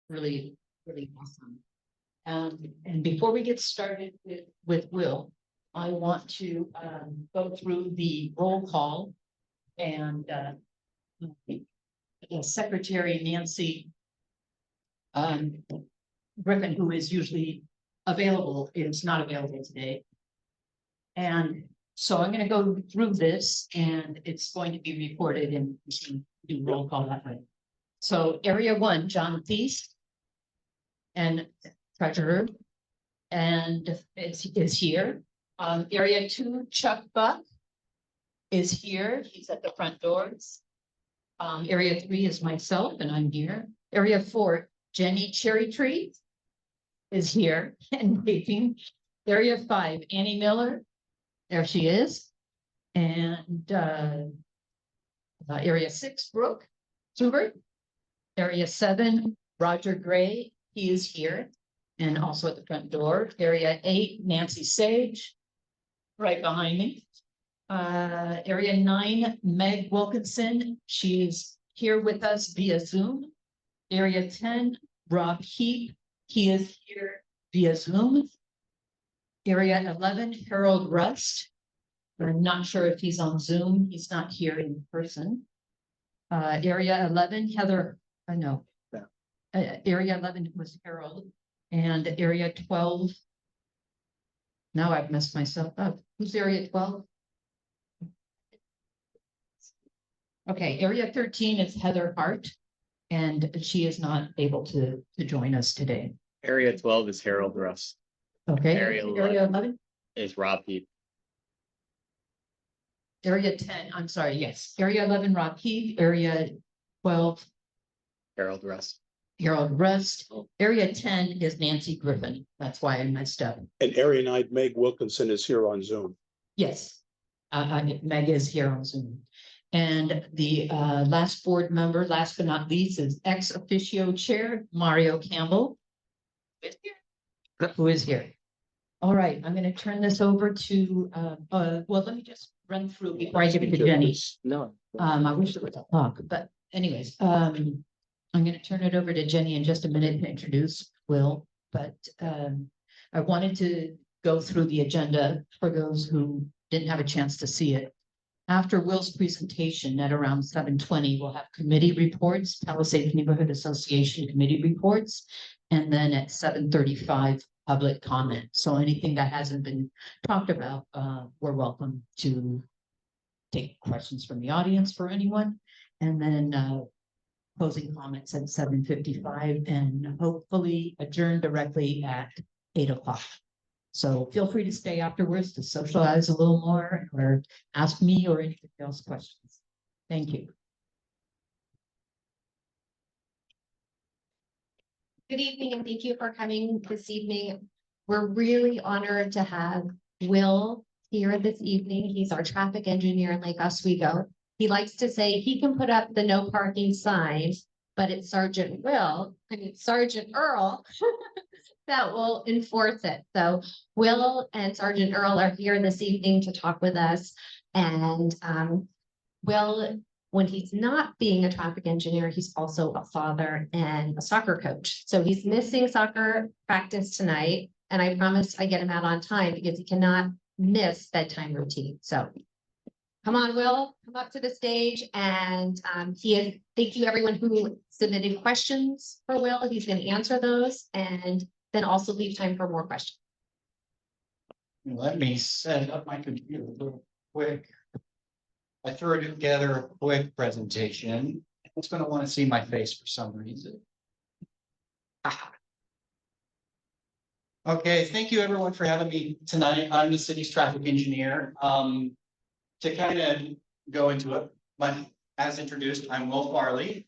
really, really awesome. And before we get started with Will, I want to go through the roll call and Secretary Nancy Griffin, who is usually available, is not available today. And so I'm going to go through this and it's going to be reported and we can do roll call that way. So Area 1, John Thies and Treasurer, and is here. Area 2, Chuck Buck is here. He's at the front doors. Area 3 is myself and I'm here. Area 4, Jenny Cherry Tree is here and waving. Area 5, Annie Miller. There she is. And Area 6, Brooke Schubert. Area 7, Roger Gray. He is here and also at the front door. Area 8, Nancy Sage, right behind me. Area 9, Meg Wilkinson. She's here with us via Zoom. Area 10, Rob Heap. He is here via Zoom. Area 11, Harold Rust. I'm not sure if he's on Zoom. He's not here in person. Area 11, Heather, no. Area 11 was Harold. And Area 12. Now I've messed myself up. Who's Area 12? Okay, Area 13 is Heather Hart, and she is not able to join us today. Area 12 is Harold Russ. Okay, Area Area 11 is Rob Heap. Area 10, I'm sorry, yes. Area 11, Rob Heath. Area 12, Harold Russ. Harold Rust. Area 10 is Nancy Griffin. That's why I messed up. And Area 9, Meg Wilkinson is here on Zoom. Yes, Meg is here on Zoom. And the last board member, last but not least, is ex officio chair Mario Campbell, who is here. All right, I'm going to turn this over to, well, let me just run through before I give it to Jenny. No. I wish it was a talk, but anyways, I'm going to turn it over to Jenny in just a minute to introduce Will, but I wanted to go through the agenda for those who didn't have a chance to see it. After Will's presentation at around 7:20, we'll have committee reports, Palisades Neighborhood Association committee reports, and then at 7:35, public comment. So anything that hasn't been talked about, we're welcome to take questions from the audience for anyone. And then closing comments at 7:55 and hopefully adjourn directly at 8 o'clock. So feel free to stay afterwards to socialize a little more or ask me or anything else questions. Thank you. Good evening and thank you for coming this evening. We're really honored to have Will here this evening. He's our traffic engineer in Lake Oswego. He likes to say he can put up the no parking sign, but it's Sergeant Earl that will enforce it. So Will and Sergeant Earl are here this evening to talk with us. And Will, when he's not being a traffic engineer, he's also a father and a soccer coach. So he's missing soccer practice tonight. And I promise I get him out on time because he cannot miss bedtime routine. So come on, Will, come up to the stage. And thank you everyone who submitted questions for Will. He's going to answer those and then also leave time for more questions. Let me set up my computer real quick. I threw together a quick presentation. It's going to want to see my face for some reason. Okay, thank you everyone for having me tonight. I'm the city's traffic engineer. To kind of go into it, but as introduced, I'm Will Farley.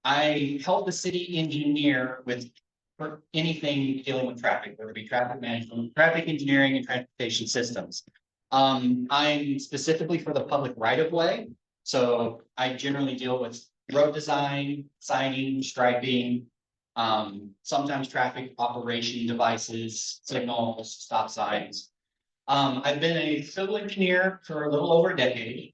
I help the city engineer with for anything dealing with traffic, whether it be traffic management, traffic engineering, and transportation systems. I'm specifically for the public right-of-way. So I generally deal with road design, signing, striping, sometimes traffic operation devices, signals, stop signs. I've been a civil engineer for a little over a decade.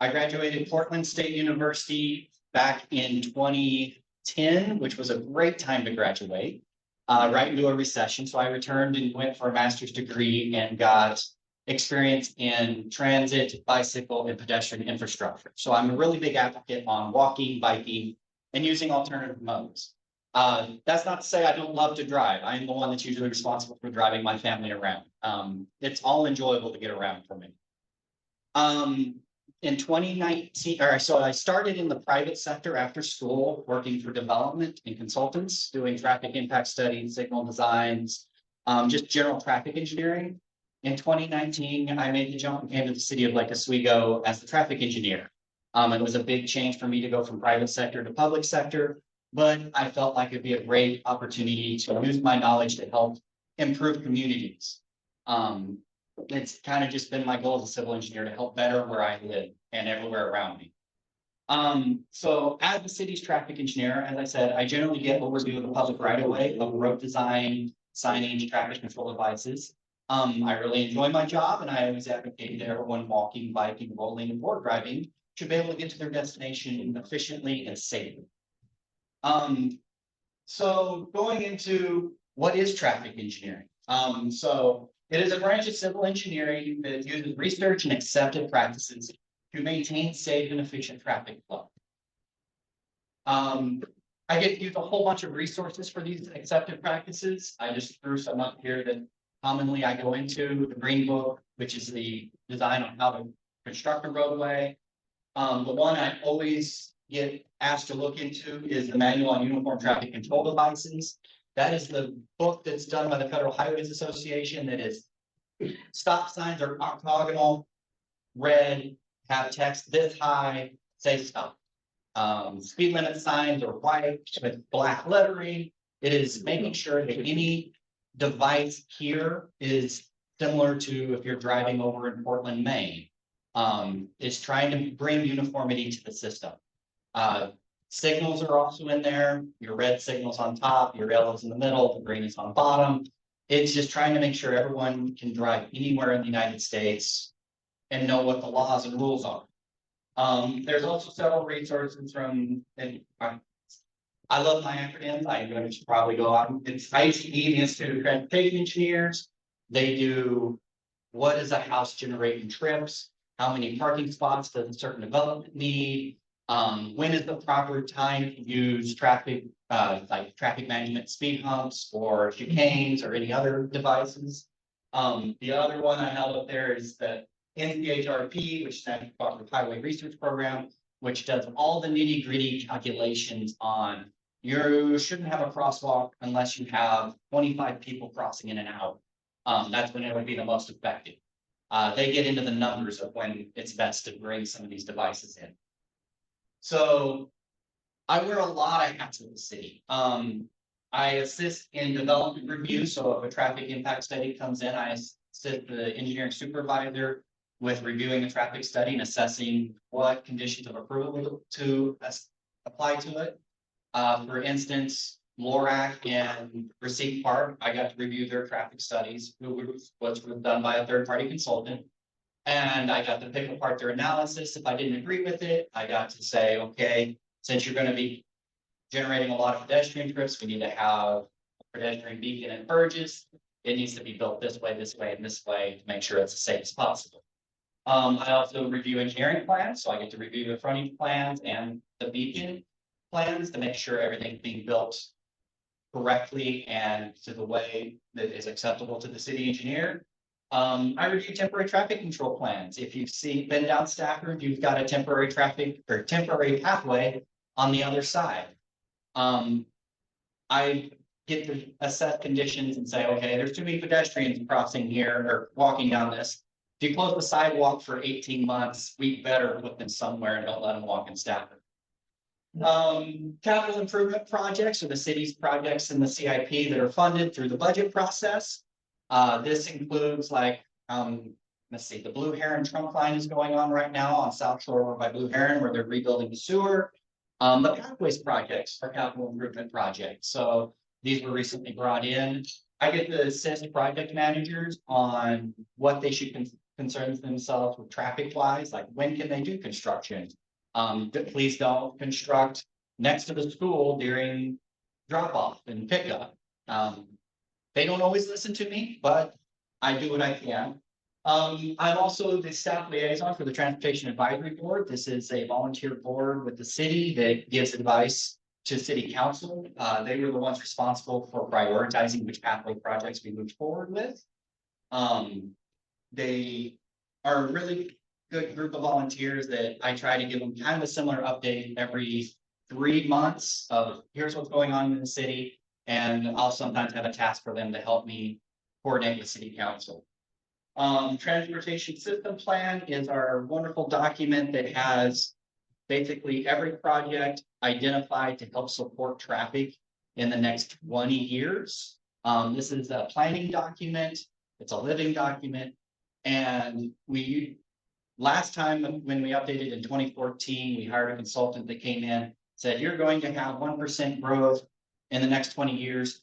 I graduated Portland State University back in 20 2010, which was a great time to graduate, right into a recession. So I returned and went for a master's degree and got experience in transit, bicycle, and pedestrian infrastructure. So I'm a really big advocate on walking, biking, and using alternative modes. That's not to say I don't love to drive. I am the one that's usually responsible for driving my family around. It's all enjoyable to get around for me. In 2019, so I started in the private sector after school, working for development and consultants, doing traffic impact studies, signal designs, just general traffic engineering. In 2019, I made the jump and came to the city of Lake Oswego as the traffic engineer. It was a big change for me to go from private sector to public sector, but I felt like it'd be a great opportunity to use my knowledge to help improve communities. It's kind of just been my goal as a civil engineer to help better where I live and everywhere around me. So as the city's traffic engineer, as I said, I generally get overview of the public right of way, of road design, signage, traffic control devices. I really enjoy my job, and I always advocate that everyone walking, biking, rolling, and board driving should be able to get to their destination efficiently and safely. So going into what is traffic engineering? So it is a branch of civil engineering that uses research and accepted practices to maintain safe and efficient traffic flow. I get to use a whole bunch of resources for these accepted practices. I just threw some up here that commonly I go into: the Green Book, which is the design on how to construct a roadway. The one I always get asked to look into is the Manual on Uniform Traffic Control Devices. That is the book that's done by the Federal Highways Association. That is, stop signs are octagonal, red, have text this high, say stop. Speed limit signs are white with black lettering. It is making sure that any device here is similar to if you're driving over in Portland, Maine. It's trying to bring uniformity to the system. Signals are also in there. Your red signals on top, your yellows in the middle, the green is on bottom. It's just trying to make sure everyone can drive anywhere in the United States and know what the laws and rules are. There's also several resources from, and I love my acronyms. I'm going to probably go on. It's ICE, the Institute of Transportation Engineers. They do, what does a house generate in trips? How many parking spots does a certain development need? When is the proper time to use traffic, like traffic management speed humps or chicanes or any other devices? The other one I held up there is the NCHRP, which is the Department of Highway Research Program, which does all the nitty gritty calculations on you shouldn't have a crosswalk unless you have 25 people crossing in and out. That's when it would be the most effective. They get into the numbers of when it's best to bring some of these devices in. So I wear a lot of hats with the city. I assist in development review. So if a traffic impact study comes in, I assist the engineering supervisor with reviewing the traffic study and assessing what conditions of approval to apply to it. For instance, Lorac and Receipt Park, I got to review their traffic studies, which was done by a third-party consultant. And I got to pick apart their analysis. If I didn't agree with it, I got to say, okay, since you're going to be generating a lot of pedestrian trips, we need to have a pedestrian beacon in Burgess. It needs to be built this way, and this way to make sure it's as safe as possible. I also review engineering plans, so I get to review the frontage plans and the beacon plans to make sure everything's being built correctly and to the way that is acceptable to the city engineer. I review temporary traffic control plans. If you've been down Stafford, you've got a temporary traffic or temporary pathway on the other side. I get to assess conditions and say, okay, there's too many pedestrians crossing here or walking down this. If you close the sidewalk for 18 months, we better put them somewhere and don't let them walk in Stafford. Capital improvement projects are the city's projects in the CIP that are funded through the budget process. This includes like, let's see, the Blue Heron trunk line is going on right now on South Shore over by Blue Heron where they're rebuilding the sewer. The pathways projects are capital improvement projects. So these were recently brought in. I get to assist project managers on what they should concern themselves with traffic wise, like when can they do construction? Please don't construct next to the school during drop off and pickup. They don't always listen to me, but I do what I can. I'm also the staff liaison for the Transportation Advisory Board. This is a volunteer board with the city that gives advice to city council. They were the ones responsible for prioritizing which pathway projects we moved forward with. They are a really good group of volunteers that I try to give them kind of a similar update every 3 months of here's what's going on in the city. And I'll sometimes have a task for them to help me coordinate with city council. Transportation system plan is our wonderful document that has basically every project identified to help support traffic in the next 20 years. This is a planning document. It's a living document. And last time when we updated in 2014, we hired a consultant that came in, said, you're going to have 1% growth in the next 20 years.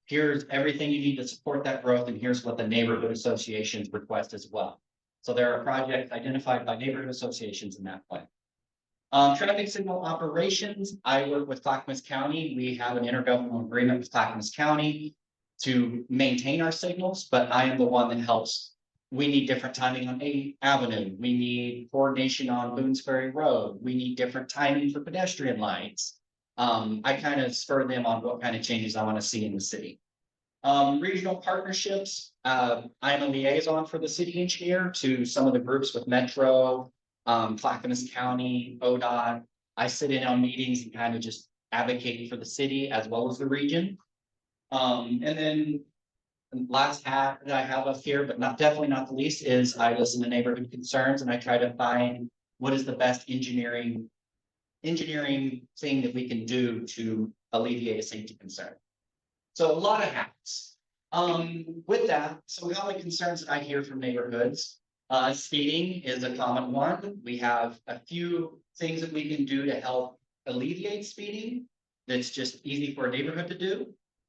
Here's everything you need to support that growth, and here's what the neighborhood associations request as well. So there are projects identified by neighborhood associations in that plan. Traffic signal operations, I work with Clackamas County. We have an intergovernmental agreement with Clackamas County to maintain our signals, but I am the one that helps. We need different timing on 8th Avenue. We need coordination on Boones Ferry Road. We need different timing for pedestrian lights. I kind of spur them on what kind of changes I want to see in the city. Regional partnerships, I'm a liaison for the city engineer to some of the groups with Metro, Clackamas County, ODOT. I sit in on meetings and kind of just advocate for the city as well as the region. And then last hat that I have up here, but definitely not the least, is I listen to neighborhood concerns and I try to find what is the best engineering thing that we can do to alleviate a safety concern. So a lot of hats. With that, some common concerns that I hear from neighborhoods. Speeding is a common one. We have a few things that we can do to help alleviate speeding. That's just easy for a neighborhood to do.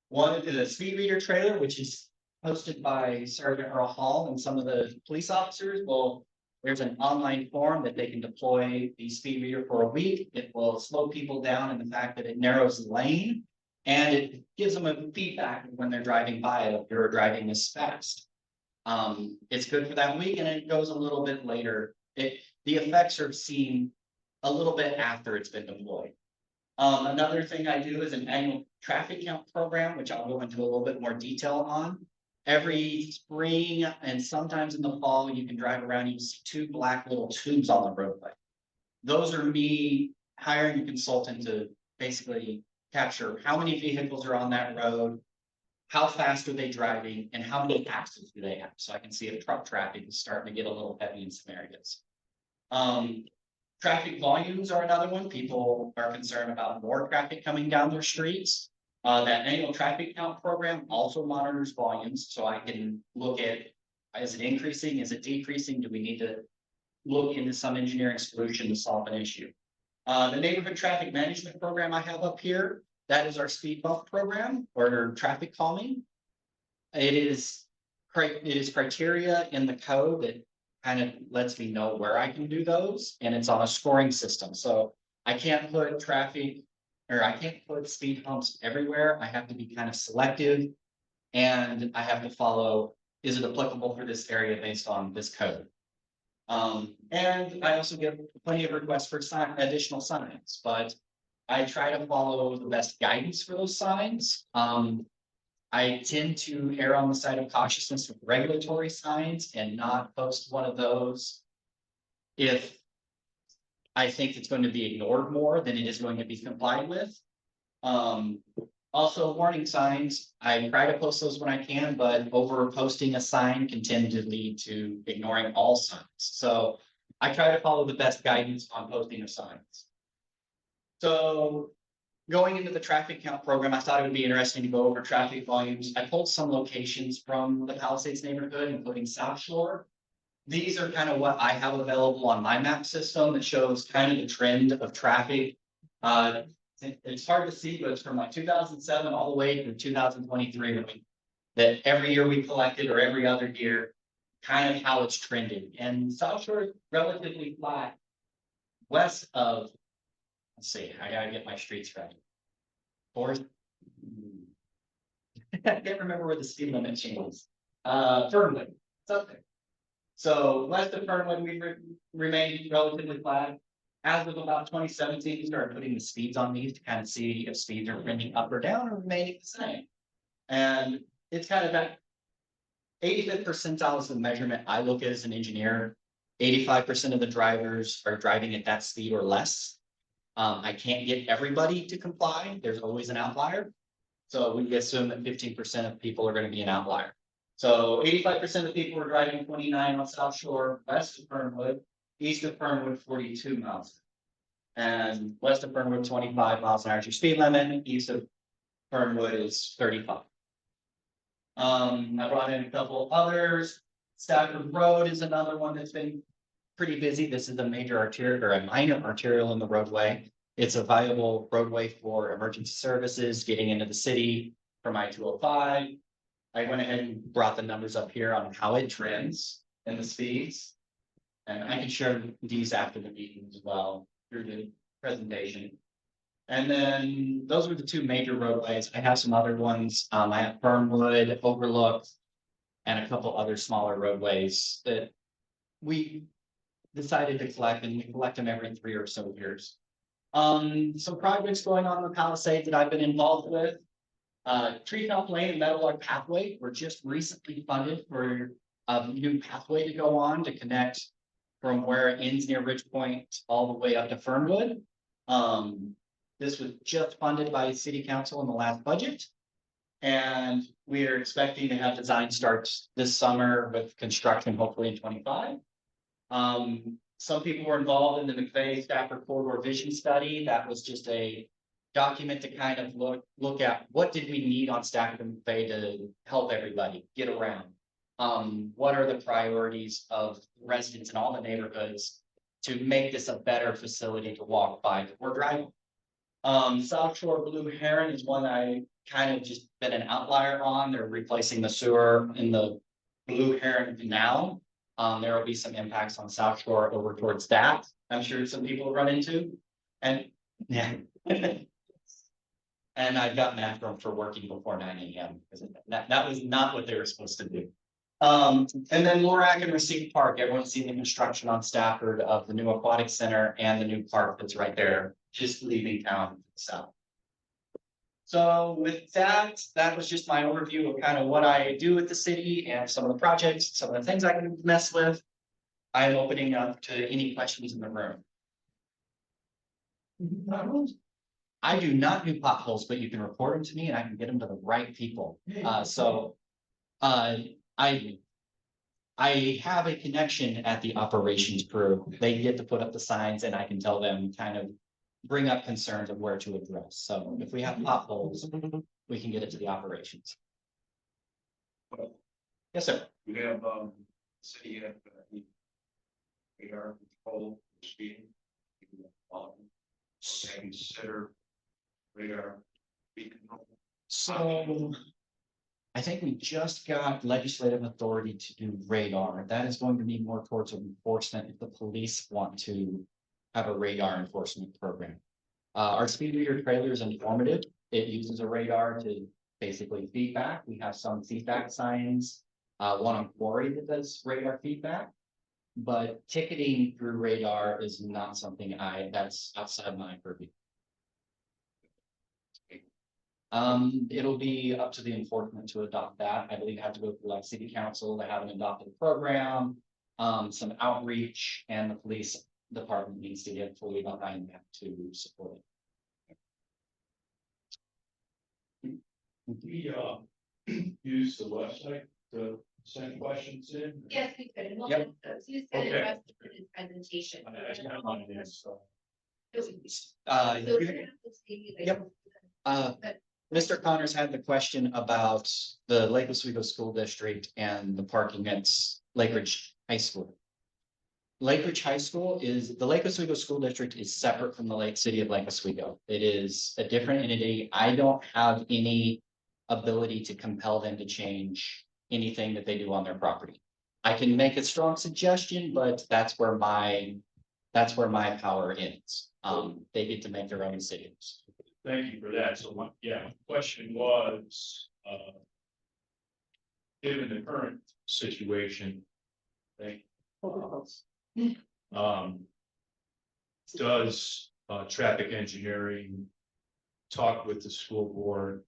One is a speed reader trailer, which is hosted by Sergeant Earl Hall and some of the police officers. Well, there's an online form that they can deploy the speed reader for a week. It will slow people down in the fact that it narrows the lane. And it gives them a feedback when they're driving by it if you're driving this fast. It's good for that week and it goes a little bit later. The effects are seen a little bit after it's been deployed. Another thing I do is an annual traffic count program, which I'll go into a little bit more detail on. Every spring and sometimes in the fall, you can drive around, you see 2 black little tubes on the roadway. Those are me hiring a consultant to basically capture how many vehicles are on that road, how fast are they driving, and how many accidents do they have. So I can see if truck traffic is starting to get a little heavy in some areas. Traffic volumes are another one. People are concerned about more traffic coming down their streets. That annual traffic count program also monitors volumes, so I can look at, is it increasing, is it decreasing, do we need to look into some engineering solution to solve an issue. The neighborhood traffic management program I have up here, that is our speed bump program or traffic calming. It is criteria in the code that kind of lets me know where I can do those, and it's on a scoring system. So I can't put speed bumps everywhere. I have to be kind of selective, and I have to follow, is it applicable for this area based on this code? And I also get plenty of requests for additional signs, but I try to follow the best guidance for those signs. I tend to err on the side of cautiousness with regulatory signs and not post one of those if I think it's going to be ignored more than it is going to be complied with. Also, warning signs, I try to post those when I can, but over posting a sign can tend to lead to ignoring all signs. So I try to follow the best guidance on posting of signs. So going into the traffic count program, I thought it would be interesting to go over traffic volumes. I pulled some locations from the Palisades neighborhood, including South Shore. These are kind of what I have available on my map system that shows kind of the trend of traffic. It's hard to see, but it's from like 2007 all the way to 2023. That every year we collected, or every other year, kind of how it's trending. And South Shore is relatively flat west of let's see, I gotta get my streets right. Fourth. I can't remember where the speed limit changes. Fernwood, it's up there. So west of Fernwood, we remained relatively flat. As of about 2017, we started putting the speeds on these to kind of see if speeds are trending up or down or remaining the same. And it's kind of that 85th percentile is the measurement I look at as an engineer. 85% of the drivers are driving at that speed or less. I can't get everybody to comply. There's always an outlier. So we assume that 15% of people are going to be an outlier. So 85% of people are driving 29 on South Shore, west of Fernwood, east of Fernwood, 42 miles. And west of Fernwood, 25 miles an hour is your speed limit, east of Fernwood is 35. I brought in a couple others. Stafford Road is another one that's been pretty busy. This is a major arterial or a minor arterial in the roadway. It's a viable roadway for emergency services getting into the city from I-205. I went ahead and brought the numbers up here on how it trends and the speeds. And I can share these after the meeting as well through the presentation. And then those were the two major roadways. I have some other ones. I have Fernwood, Overlook, and a couple other smaller roadways that we decided to collect, and we collect them every 3 or so years. Some projects going on in the Palisades that I've been involved with. Treetop Lane and Meadowlark Pathway were just recently funded for a new pathway to go on to connect from where it ends near Ridge Point all the way up to Fernwood. This was just funded by City Council in the last budget. And we are expecting to have design starts this summer with construction hopefully in 25. Some people were involved in the McVeigh Stafford Corridor Vision Study. That was just a document to kind of look at what did we need on Stafford and McVeigh to help everybody get around. What are the priorities of residents in all the neighborhoods to make this a better facility to walk by or drive? South Shore Blue Heron is one I kind of just been an outlier on. They're replacing the sewer in the Blue Heron Canal. There will be some impacts on South Shore over towards that. I'm sure some people run into. And yeah. And I've gotten after them for working before 9 a.m. because that was not what they were supposed to do. And then Lorac and Racine Park, everyone's seen the construction on Stafford of the new aquatic center and the new park that's right there, just leaving town south. So with that, that was just my overview of kind of what I do with the city and some of the projects, some of the things I can mess with. I'm opening up to any questions in the room. I do not do potholes, but you can report them to me and I can get them to the right people. I have a connection at the operations crew. They get to put up the signs and I can tell them kind of bring up concerns of where to address. So if we have potholes, we can get it to the operations. Yes, sir. We have, city have, radar control speeding. Consider radar speed control. So I think we just got legislative authority to do radar. That is going to be more towards enforcement if the police want to have a radar enforcement program. Our speed reader trailer is informative. It uses a radar to basically feedback. We have some feedback signs. One on Quarry that does radar feedback. But ticketing through radar is not something that's outside my purview. It'll be up to the enforcement to adopt that. I believe it has to go through like city council. They haven't adopted a program, some outreach, and the police department needs to get fully behind that to support it. We use the website to send questions in. Yes, we could. And we'll Yep. just use the Okay. rest of his presentation. I don't know what it is, so. So we're gonna have to see, like, Yep. Mr. Connors had the question about the Lake Oswego School District and the parking at Lake Ridge High School. Lake Ridge High School the Lake Oswego School District is separate from the Lake City of Lake Oswego. It is a different entity. I don't have any ability to compel them to change anything that they do on their property. I can make a strong suggestion, but that's where my that's where my power ends. They get to make their own decisions. Thank you for that. So my question was, given the current situation, they, does, traffic engineering talk with the school board,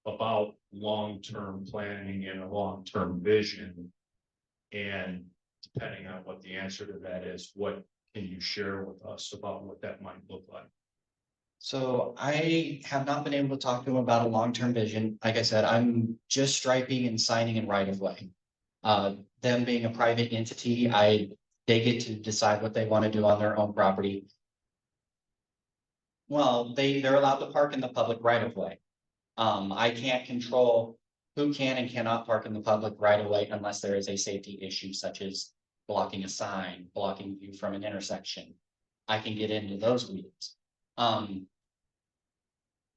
about long-term planning and a long-term vision? And depending on what the answer to that is, what can you share with us about what that might look like? So I have not been able to talk to them about a long-term vision. Like I said, I'm just striping and signing in right of way. Them being a private entity, they get to decide what they want to do on their own property. Well, they're allowed to park in the public right of way. I can't control who can and cannot park in the public right of way unless there is a safety issue such as blocking a sign, blocking view from an intersection. I can get into those weeds.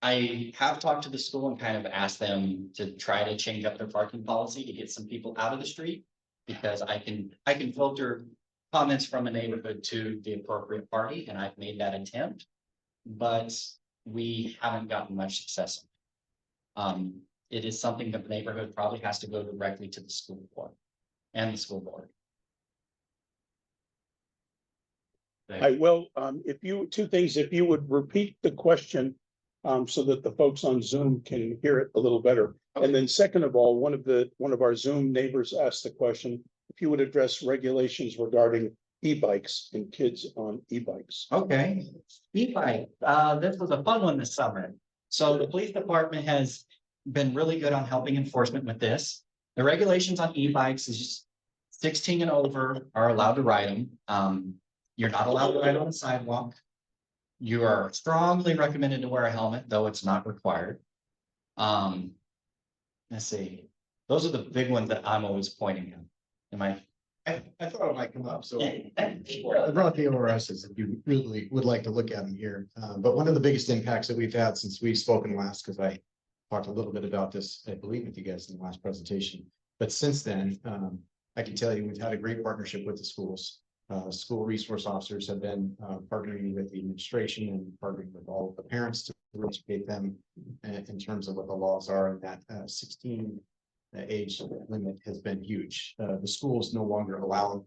I have talked to the school and kind of asked them to try to change up their parking policy to get some people out of the street. Because I can filter comments from a neighborhood to the appropriate party, and I've made that attempt. But we haven't gotten much success. It is something that the neighborhood probably has to go directly to the school board and the school board. I will, if you, two things, if you would repeat the question, so that the folks on Zoom can hear it a little better. And then second of all, one of our Zoom neighbors asked the question, if you would address regulations regarding e-bikes and kids on e-bikes. Okay, e-bike, this was a fun one this summer. So the police department has been really good on helping enforcement with this. The regulations on e-bikes is 16 and over are allowed to ride them. You're not allowed to ride on the sidewalk. You are strongly recommended to wear a helmet, though it's not required. Let's see, those are the big ones that I'm always pointing at. Am I? I thought it might come up, so I brought the ORSs if you really would like to look at them here. But one of the biggest impacts that we've had since we've spoken last, because I talked a little bit about this, I believe, with you guys in the last presentation. But since then, I can tell you, we've had a great partnership with the schools. School resource officers have been partnering with the administration and partnering with all of the parents to educate them in terms of what the laws are, and that 16 age limit has been huge. The schools no longer allow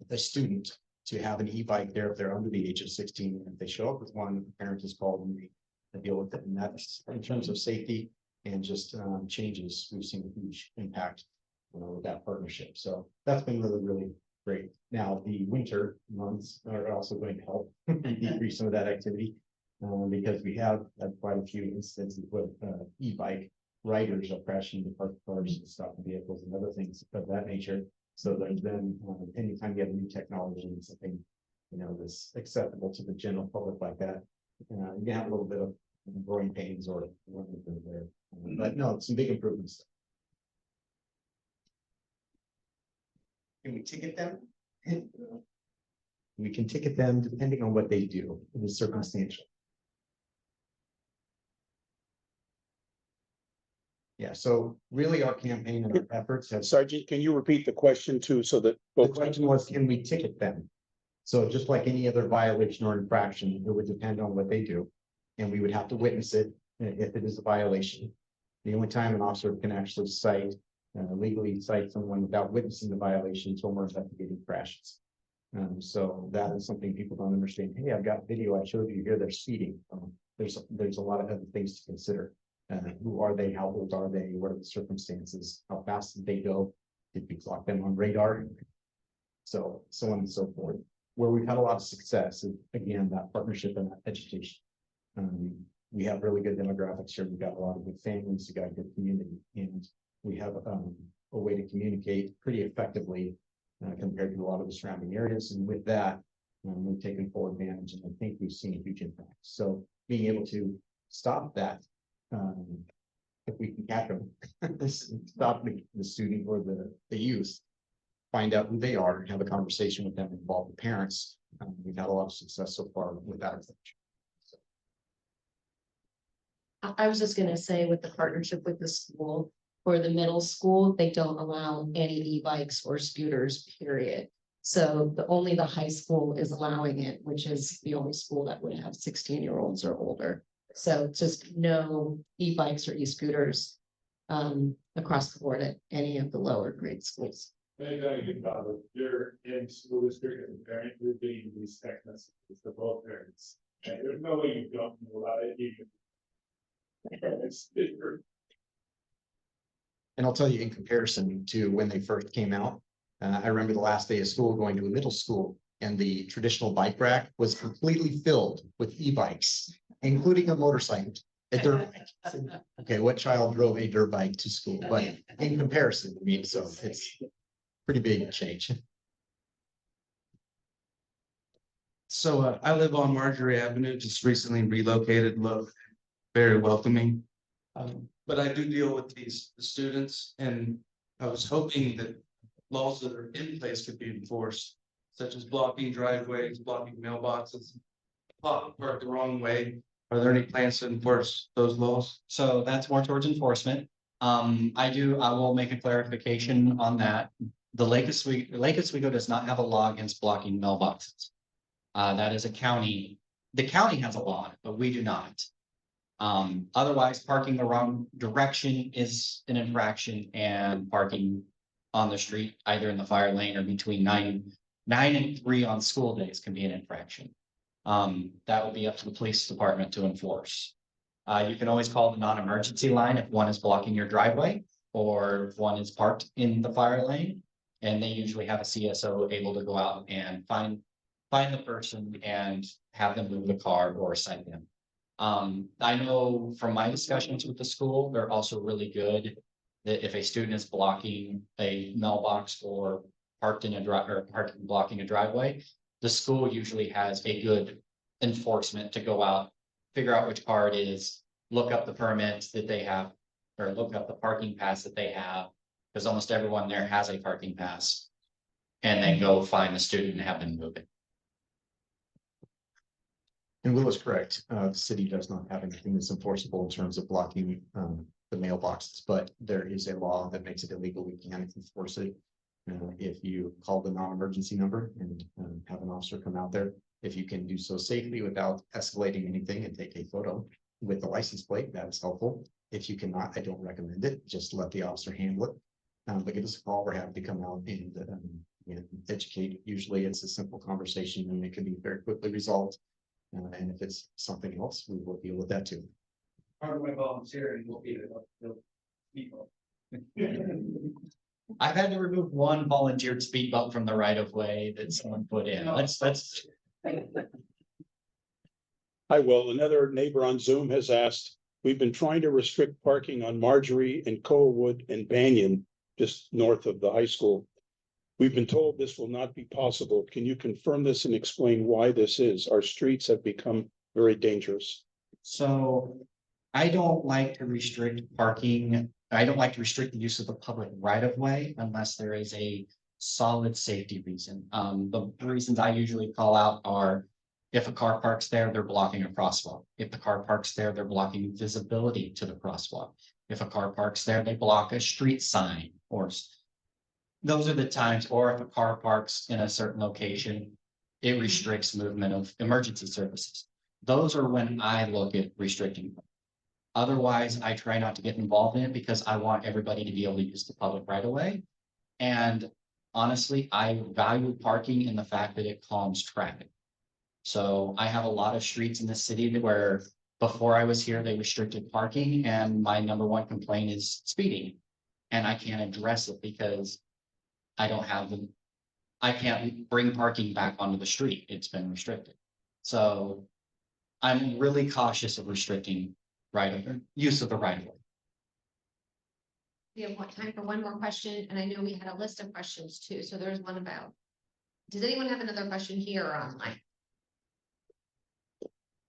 a student to have an e-bike there if they're under the age of 16. If they show up with one, the parent is called and they deal with it. And that's in terms of safety and just changes. We've seen a huge impact with that partnership. So that's been really, really great. Now, the winter months are also going to help decrease some of that activity because we have had quite a few instances with e-bike riders are crashing into parked cars and stopping vehicles and other things of that nature. So there's been anytime you have new technology and something, that's acceptable to the general public like that, you can have a little bit of growing pains or there. But no, some big improvements. Can we ticket them? We can ticket them depending on what they do. It is circumstantial. Yeah, so really our campaign and our efforts have. Sergeant, can you repeat the question too, so that The folks? question was, can we ticket them? So just like any other violation or infraction, it would depend on what they do. And we would have to witness it if it is a violation. The only time an officer can actually legally cite someone without witnessing the violation is when we're investigating crashes. So that is something people don't understand. Hey, I've got video I showed you here, they're speeding. There's a lot of other things to consider. Who are they? How old are they? What are the circumstances? How fast did they go? Did we clock them on radar? So on and so forth. Where we've had a lot of success is, again, that partnership and that education. We have really good demographics here. We've got a lot of good families, we got a good community, and we have a way to communicate pretty effectively compared to a lot of the surrounding areas. And with that, we've taken full advantage, and I think we've seen a huge impact. So being able to stop that, if we can catch them, stop the student or the youth, find out who they are, and have a conversation with them, involve the parents. We've had a lot of success so far with that approach. I was just gonna say, with the partnership with the school, for the middle school, they don't allow any e-bikes or scooters, period. So only the high school is allowing it, which is the only school that would have 16-year-olds or older. So just no e-bikes or e-scooters across the board at any of the lower grade schools. You're in school district and parent, you're getting these text messages to both parents. And there's no way you don't know about it even. And I'll tell you, in comparison to when they first came out, I remember the last day of school going to a middle school and the traditional bike rack was completely filled with e-bikes, including a motorcycle, a dirt bike. Okay, what child drove a dirt bike to school? But in comparison, I mean, so it's pretty big change. So I live on Marjorie Avenue, just recently relocated, love, very welcoming. But I do deal with these students and I was hoping that laws that are in place could be enforced, such as blocking driveways, blocking mailboxes, park the wrong way. Are there any plans to enforce those laws? So that's more towards enforcement. I will make a clarification on that. Lake Oswego does not have a law against blocking mailboxes. That is a county, the county has a law, but we do not. Otherwise, parking the wrong direction is an infraction, and parking on the street, either in the fire lane or between 9 and 3 on school days can be an infraction. That would be up to the police department to enforce. You can always call the non-emergency line if one is blocking your driveway or if one is parked in the fire lane. And they usually have a CSO able to go out and find the person and have them move the car or cite them. I know from my discussions with the school, they're also really good that if a student is blocking a mailbox or blocking a driveway, the school usually has a good enforcement to go out, figure out which car it is, look up the permits that they have, or look up the parking pass that they have, because almost everyone there has a parking pass, and then go find the student and have them move it. And Will is correct. The city does not have anything that's enforceable in terms of blocking the mailboxes, but there is a law that makes it illegal. We can't enforce it. If you call the non-emergency number and have an officer come out there, if you can do so safely without escalating anything and take a photo with the license plate, that is helpful. If you cannot, I don't recommend it. Just let the officer handle it. But give us a call. We're happy to come out and educate. Usually it's a simple conversation and it can be very quickly resolved. And if it's something else, we will deal with that too. Part of my volunteering will be to people. I've had to remove one volunteered speed bump from the right of way that someone put in. That's. Hi, Will. Another neighbor on Zoom has asked, we've been trying to restrict parking on Marjorie and Coalwood and Banyan, just north of the high school. We've been told this will not be possible. Can you confirm this and explain why this is? Our streets have become very dangerous. So I don't like to restrict parking. I don't like to restrict the use of the public right of way unless there is a solid safety reason. The reasons I usually call out are if a car parks there, they're blocking a crosswalk. If the car parks there, they're blocking visibility to the crosswalk. If a car parks there, they block a street sign, or those are the times. Or if a car parks in a certain location, it restricts movement of emergency services. Those are when I look at restricting. Otherwise, I try not to get involved in it because I want everybody to be able to use the public right of way. And honestly, I value parking in the fact that it calms traffic. So I have a lot of streets in the city where before I was here, they restricted parking, and my number one complaint is speeding. And I can't address it because I don't have them. I can't bring parking back onto the street. It's been restricted. So I'm really cautious of restricting use of the right of way. We have time for one more question, and I know we had a list of questions too, so there's one about. Does anyone have another question here or online?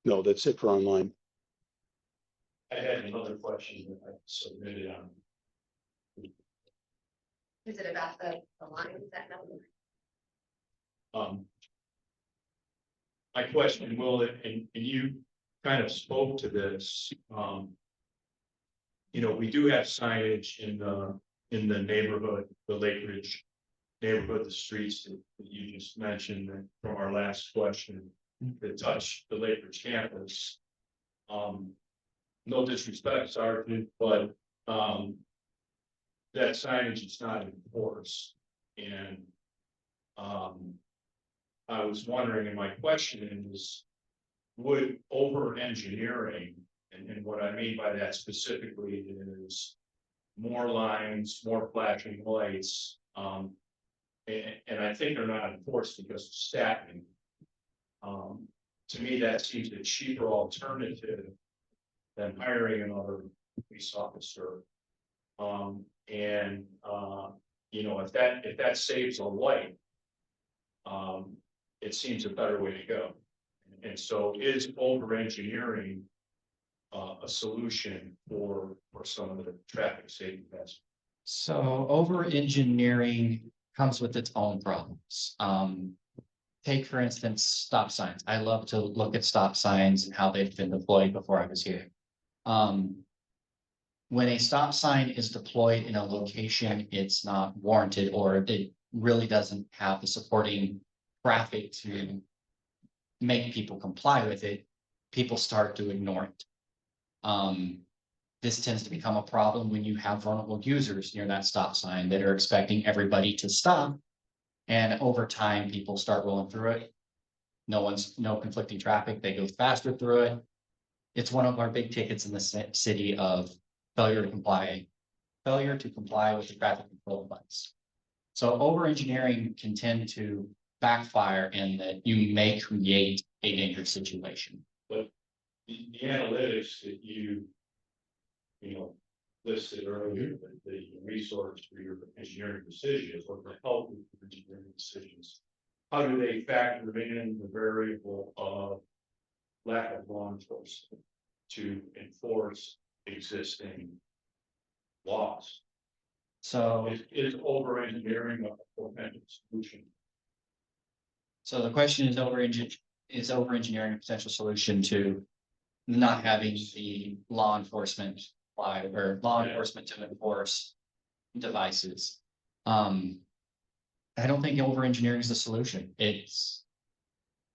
No, that's it for online. I had another question that I submitted on. Is it about the lines that no? My question, Will, and you kind of spoke to this. We do have signage in the neighborhood, the Lake Ridge neighborhood, the streets that you just mentioned from our last question that touch the Lakers campus. No disrespect, Sergeant, but, that signage is not enforced. And, I was wondering, and my question is, would over engineering, and what I mean by that specifically is more lines, more flashing lights, and I think they're not enforced because of staffing. To me, that seems a cheaper alternative than hiring another police officer. You know, if that saves a life, it seems a better way to go. And so is over engineering a solution for some of the traffic safety measures? So over engineering comes with its own problems. Take for instance, stop signs. I love to look at stop signs and how they've been deployed before I was here. When a stop sign is deployed in a location, it's not warranted, or it really doesn't have the supporting traffic to make people comply with it, people start to ignore it. This tends to become a problem when you have vulnerable users near that stop sign that are expecting everybody to stop. And over time, people start rolling through it. No conflicting traffic, they go faster through it. It's one of our big tickets in the city of failure to comply with the traffic control device. So over engineering can tend to backfire in that you may create a dangerous situation. But the analytics that you know, listed earlier, the resource for your engineering decisions, or the help with your engineering decisions, how do they factor in the variable of lack of law enforcement to enforce existing laws? So Is over engineering a potential solution? So the question is over engineering a potential solution to not having the law enforcement to enforce devices. I don't think over engineering is the solution. It's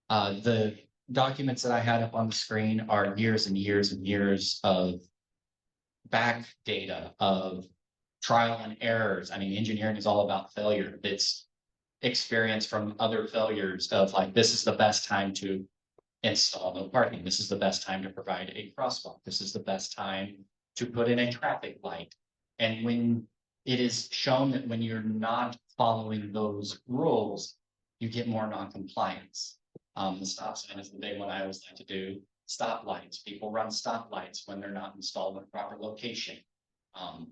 the documents that I had up on the screen are years and years and years of back data of trial and errors. I mean, engineering is all about failure. It's experience from other failures of like, this is the best time to install no parking. This is the best time to provide a crosswalk. This is the best time to put in a traffic light. And when it is shown that when you're not following those rules, you get more non-compliance. The stop sign is the big one I always like to do. Stoplights. People run stoplights when they're not installed in a proper location.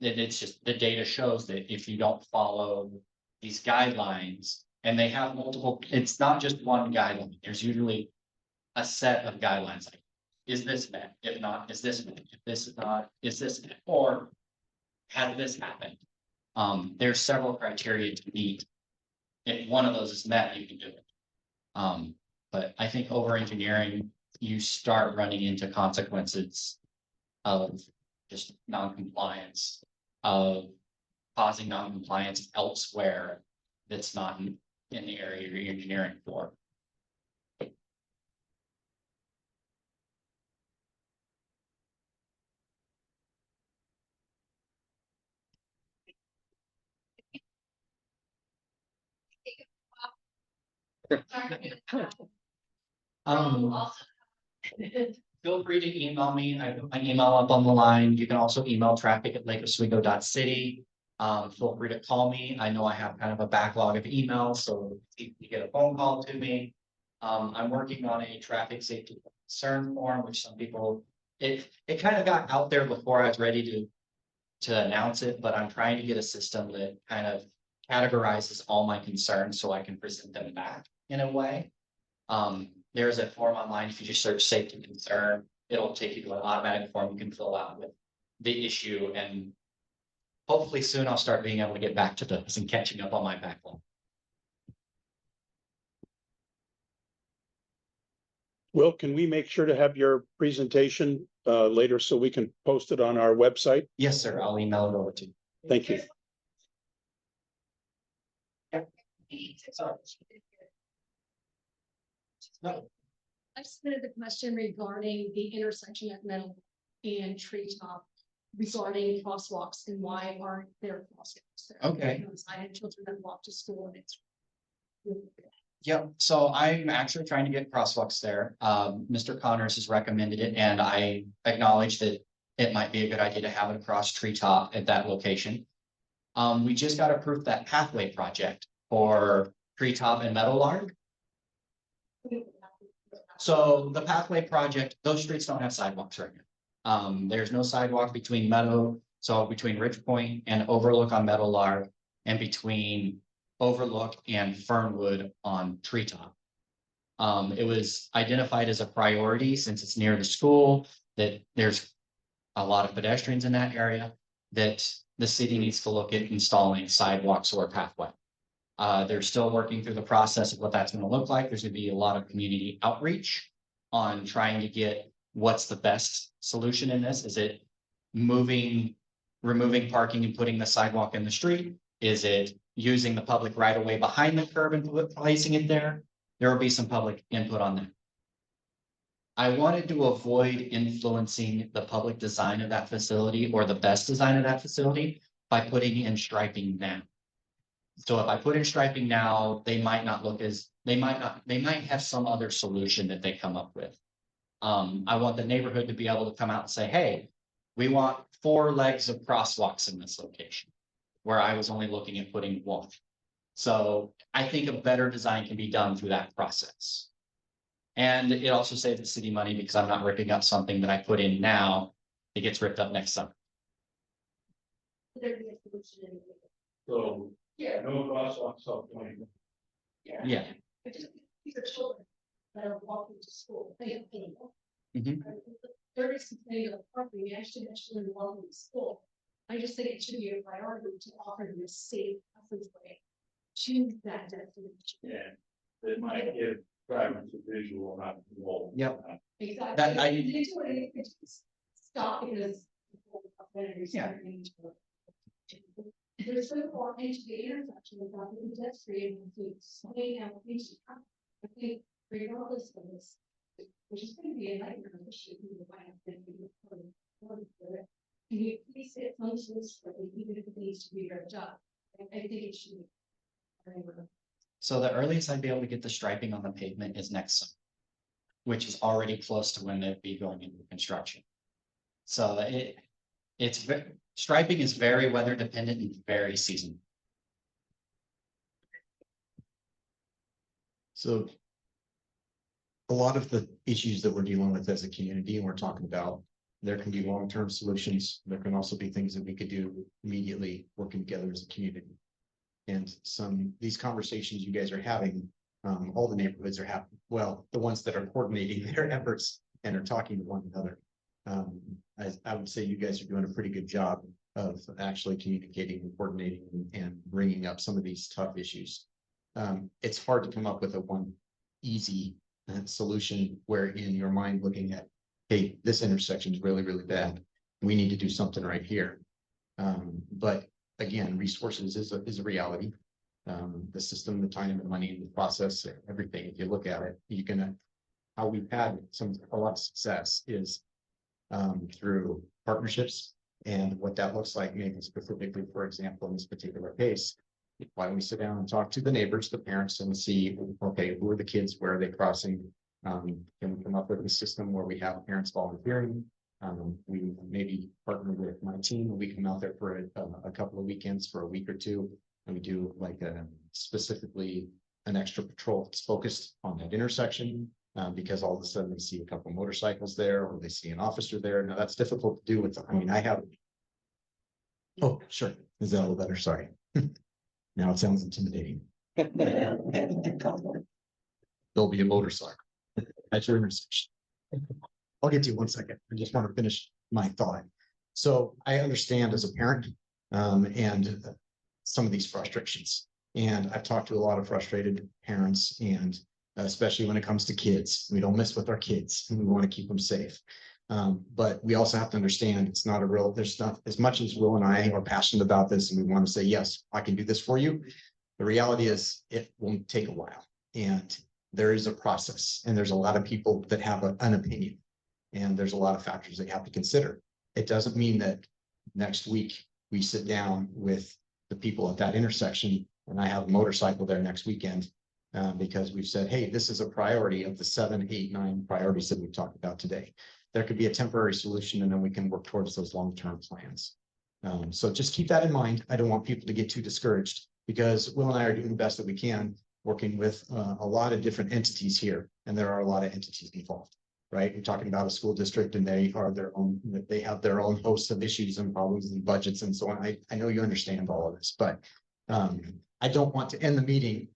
It's just the data shows that if you don't follow these guidelines, and they have multiple, it's not just one guideline. There's usually a set of guidelines. Like, is this met? If not, is this met? If this is not, is this met? Or had this happened? There's several criteria to meet. If one of those is met, you can do it. But I think over engineering, you start running into consequences of just non-compliance, of causing non-compliance elsewhere that's not in the area you're engineering for. Feel free to email me. I put my email up on the line. You can also email traffic@lakeoswego.city. Feel free to call me. I know I have kind of a backlog of emails, so if you get a phone call to me. I'm working on a traffic safety concern form, which some people, it kind of got out there before I was ready to announce it, but I'm trying to get a system that kind of categorizes all my concerns so I can present them back in a way. There's a form online. If you just search safety concern, it'll take you to an automatic form you can fill out with the issue, and hopefully soon I'll start being able to get back to those and catching up on my backlog. Will, can we make sure to have your presentation later so we can post it on our website? Yes, sir. I'll email it over to you. Thank you. I submitted the question regarding the intersection at Meadow and Treetop regarding crosswalks and why aren't there crosswalks there? Okay. Because I had children that walk to school and it's. Yep, so I'm actually trying to get crosswalks there. Mr. Connors has recommended it, and I acknowledge that it might be a good idea to have it across Treetop at that location. We just got approved that pathway project for Treetop and Meadowlark. So the pathway project, those streets don't have sidewalks right now. There's no sidewalk between between Ridge Point and Overlook on Meadowlark, and between Overlook and Fernwood on Treetop. It was identified as a priority since it's near the school, that there's a lot of pedestrians in that area, that the city needs to look at installing sidewalks or pathway. They're still working through the process of what that's going to look like. There's going to be a lot of community outreach on trying to get what's the best solution in this. Is it removing parking and putting the sidewalk in the street? Is it using the public right of way behind the curb and placing it there? There will be some public input on that. I wanted to avoid influencing the public design of that facility or the best design of that facility by putting in striping now. So if I put in striping now, they might have some other solution that they come up with. I want the neighborhood to be able to come out and say, hey, we want 4 legs of crosswalks in this location, where I was only looking at putting 1. So I think a better design can be done through that process. And it also saves the city money because I'm not ripping up something that I put in now. It gets ripped up next summer. So, yeah, no crosswalks South Point. Yeah. These are children that are walking to school. They have pain. Mhm. There is complaining of parking, actually, children walking to school. I just think it should be a priority to offer them a safe passageway to that destination. Yeah, that might give drivers a visual, not a whole. Yep. Exactly. That I- They do it, they just stop because. Yeah. There's so far into the intersection without the pedestrian to swing out into traffic. I think regardless of this, which is going to be a nightmare issue, you might have been. Can you please say it functions, even if it needs to be ripped up? I think it should be. So the earliest I'd be able to get the striping on the pavement is next summer, which is already close to when they'd be going into construction. So striping is very weather dependent and very seasonal. So a lot of the issues that we're dealing with as a community, and we're talking about, there can be long-term solutions. There can also be things that we could do immediately working together as a community. And these conversations you guys are having, all the neighborhoods are having, well, the ones that are coordinating their efforts and are talking to one another. I would say you guys are doing a pretty good job of actually communicating and coordinating and bringing up some of these tough issues. It's hard to come up with a one easy solution where in your mind looking at, hey, this intersection is really, really bad. We need to do something right here. But again, resources is a reality. The system, the time, the money, the process, everything, if you look at it, how we've had a lot of success is through partnerships, and what that looks like, maybe specifically, for example, in this particular case, why don't we sit down and talk to the neighbors, the parents, and see, okay, who are the kids, where are they crossing? Can we come up with a system where we have parents volunteering? We maybe partner with my team, and we come out there for a couple of weekends for a week or two, and we do like specifically an extra patrol that's focused on that intersection. Because all of a sudden they see a couple motorcycles there, or they see an officer there. Now that's difficult to do with, oh, sure. Is that a little better? Sorry. Now it sounds intimidating. There'll be a motorcycle at your intersection. I'll get to you 1 second. I just want to finish my thought. So I understand as a parent and some of these frustrations. And I've talked to a lot of frustrated parents, and especially when it comes to kids. We don't mess with our kids, and we want to keep them safe. But we also have to understand it's not there's not, as much as Will and I are passionate about this and we want to say, yes, I can do this for you. The reality is it will take a while and there is a process and there's a lot of people that have an opinion. And there's a lot of factors that you have to consider. It doesn't mean that next week we sit down with the people at that intersection and I have a motorcycle there next weekend. Because we've said, hey, this is a priority of the 7, 8, 9 priorities that we've talked about today. There could be a temporary solution and then we can work towards those long-term plans. So just keep that in mind. I don't want people to get too discouraged because Will and I are doing the best that we can, working with a lot of different entities here. And there are a lot of entities involved, right? We're talking about a school district and they have their own host of issues and problems and budgets and so on. I know you understand all of this, but I don't want to end the meeting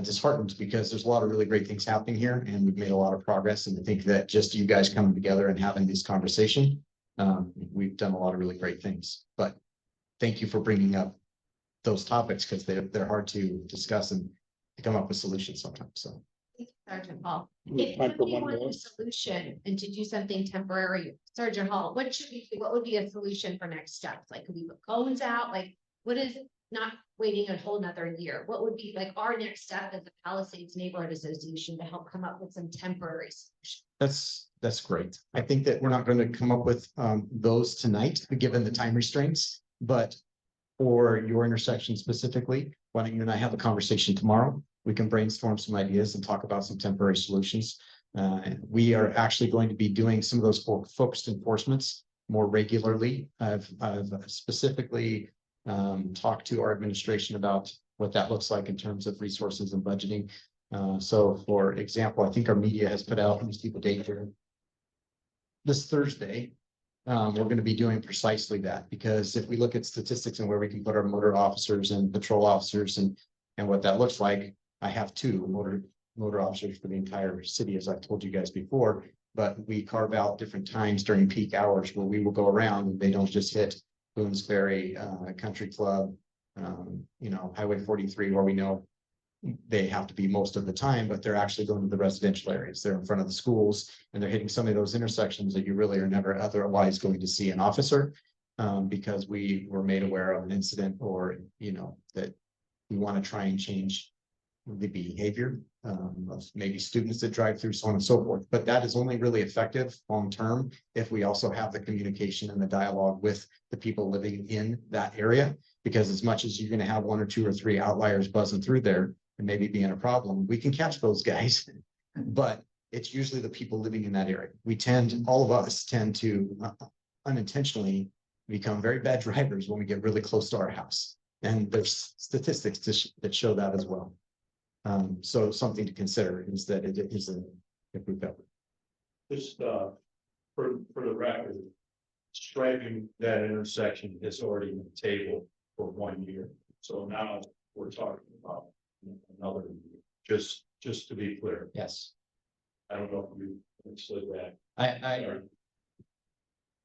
disheartened because there's a lot of really great things happening here and we've made a lot of progress. And I think that just you guys coming together and having this conversation, we've done a lot of really great things. But thank you for bringing up those topics because they're hard to discuss and to come up with solutions sometimes. So. Sergeant Hall, Time if for we one want more. a solution and to do something temporary, Sergeant Hall, what would be a solution for next steps? Like, could we put cones out? Like, what is not waiting a whole nother year? What would be like our next step as the Palisades Neighborhood Association to help come up with some temporary solutions? That's great. I think that we're not going to come up with those tonight, given the time restraints, but for your intersection specifically, why don't you and I have a conversation tomorrow? We can brainstorm some ideas and talk about some temporary solutions. We are actually going to be doing some of those focused enforcements more regularly. I've specifically talked to our administration about what that looks like in terms of resources and budgeting. So for example, I think our media has put out, let me see the date here. This Thursday, we're going to be doing precisely that, because if we look at statistics and where we can put our motor officers and patrol officers and what that looks like, I have 2 motor officers for the entire city, as I've told you guys before, but we carve out different times during peak hours where we will go around and they don't just hit Boonesbury Country Club, Highway 43, where we know they have to be most of the time, but they're actually going to the residential areas. They're in front of the schools and they're hitting some of those intersections that you really are never otherwise going to see an officer because we were made aware of an incident or, that we want to try and change the behavior of maybe students that drive through, so on and so forth. But that is only really effective long-term if we also have the communication and the dialogue with the people living in that area, because as much as you're going to have 1 or 2 or 3 outliers buzzing through there and maybe being a problem, we can catch those guys, but it's usually the people living in that area. All of us tend to unintentionally become very bad drivers when we get really close to our house. And there's statistics that show that as well. So something to consider is that it is a group effort. Just for the record, striping that intersection has already been tabled for 1 year. So now we're talking about another year, just to be clear. Yes, I don't know if you understood that. I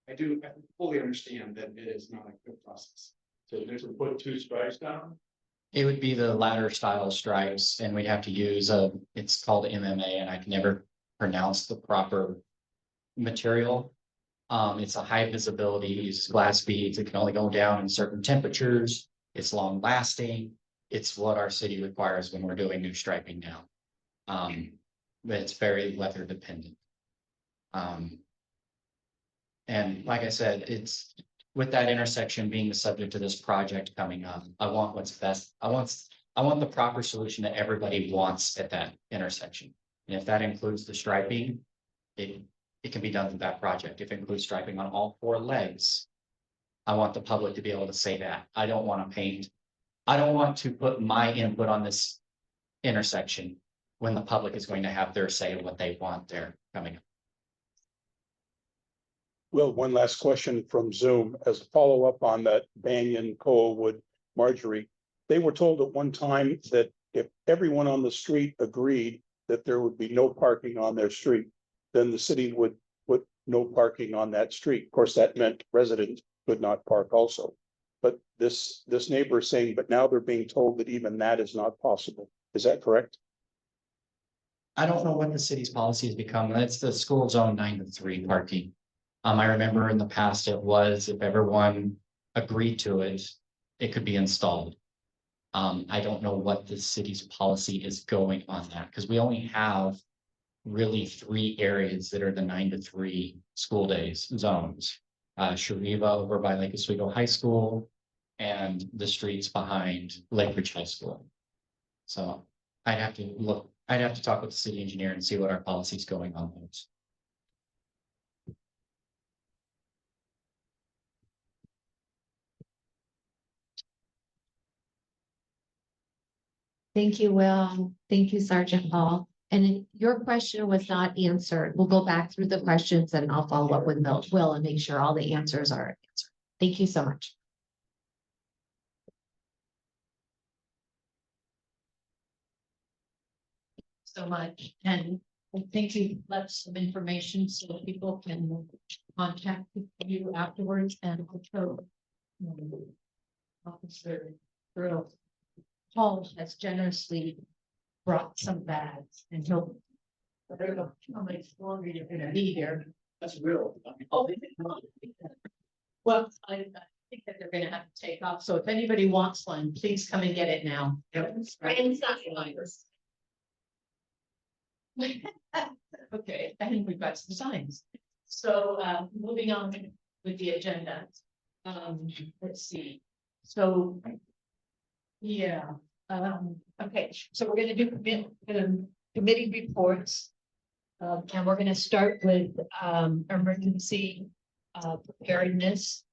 I do fully understand that it is not a good process. So there's a put 2 strikes down. It would be the ladder style stripes and we'd have to use it's called MMA and I can never pronounce the proper material. It's a high visibility, uses glass beads. It can only go down in certain temperatures. It's long lasting. It's what our city requires when we're doing new striping now. But it's very weather dependent. And like I said, it's with that intersection being the subject of this project coming up, I want what's best. I want the proper solution that everybody wants at that intersection. And if that includes the striping, it can be done through that project. If it includes striping on all 4 legs, I want the public to be able to say that. I don't want to paint. I don't want to put my input on this intersection when the public is going to have their say of what they want there coming up. Well, one last question from Zoom as a follow-up on that Banyan, Coalwood, Marjorie. They were told at one time that if everyone on the street agreed that there would be no parking on their street, then the city would put no parking on that street. Of course, that meant residents could not park also. But this neighbor is saying, but now they're being told that even that is not possible. Is that correct? I don't know what the city's policy has become. That's the school zone 9 to 3 parking. I remember in the past, it was if everyone agreed to it, it could be installed. I don't know what the city's policy is going on that, because we only have really 3 areas that are the 9 to 3 school days zones. Shariva over by Lake Oswego High School and the streets behind Lake Ridge High School. So I'd have to talk with the city engineer and see what our policy is going on those. Thank you, Will. Thank you, Sergeant Hall. And your question was not answered. We'll go back through the questions and I'll follow up with Will and make sure all the answers are answered. Thank you so much. So much, and I think you left some information so people can contact you afterwards and also. Officer Earl Paul has generously brought some bags and he'll. I don't know how many longer you're gonna be here. That's real. Oh, well, I think that they're gonna have to take off, so if anybody wants one, please come and get it now. Okay, and we've got some signs. So moving on with the agenda. Let's see, so. Yeah, okay, so we're gonna do committee reports. And we're gonna start with emergency preparedness.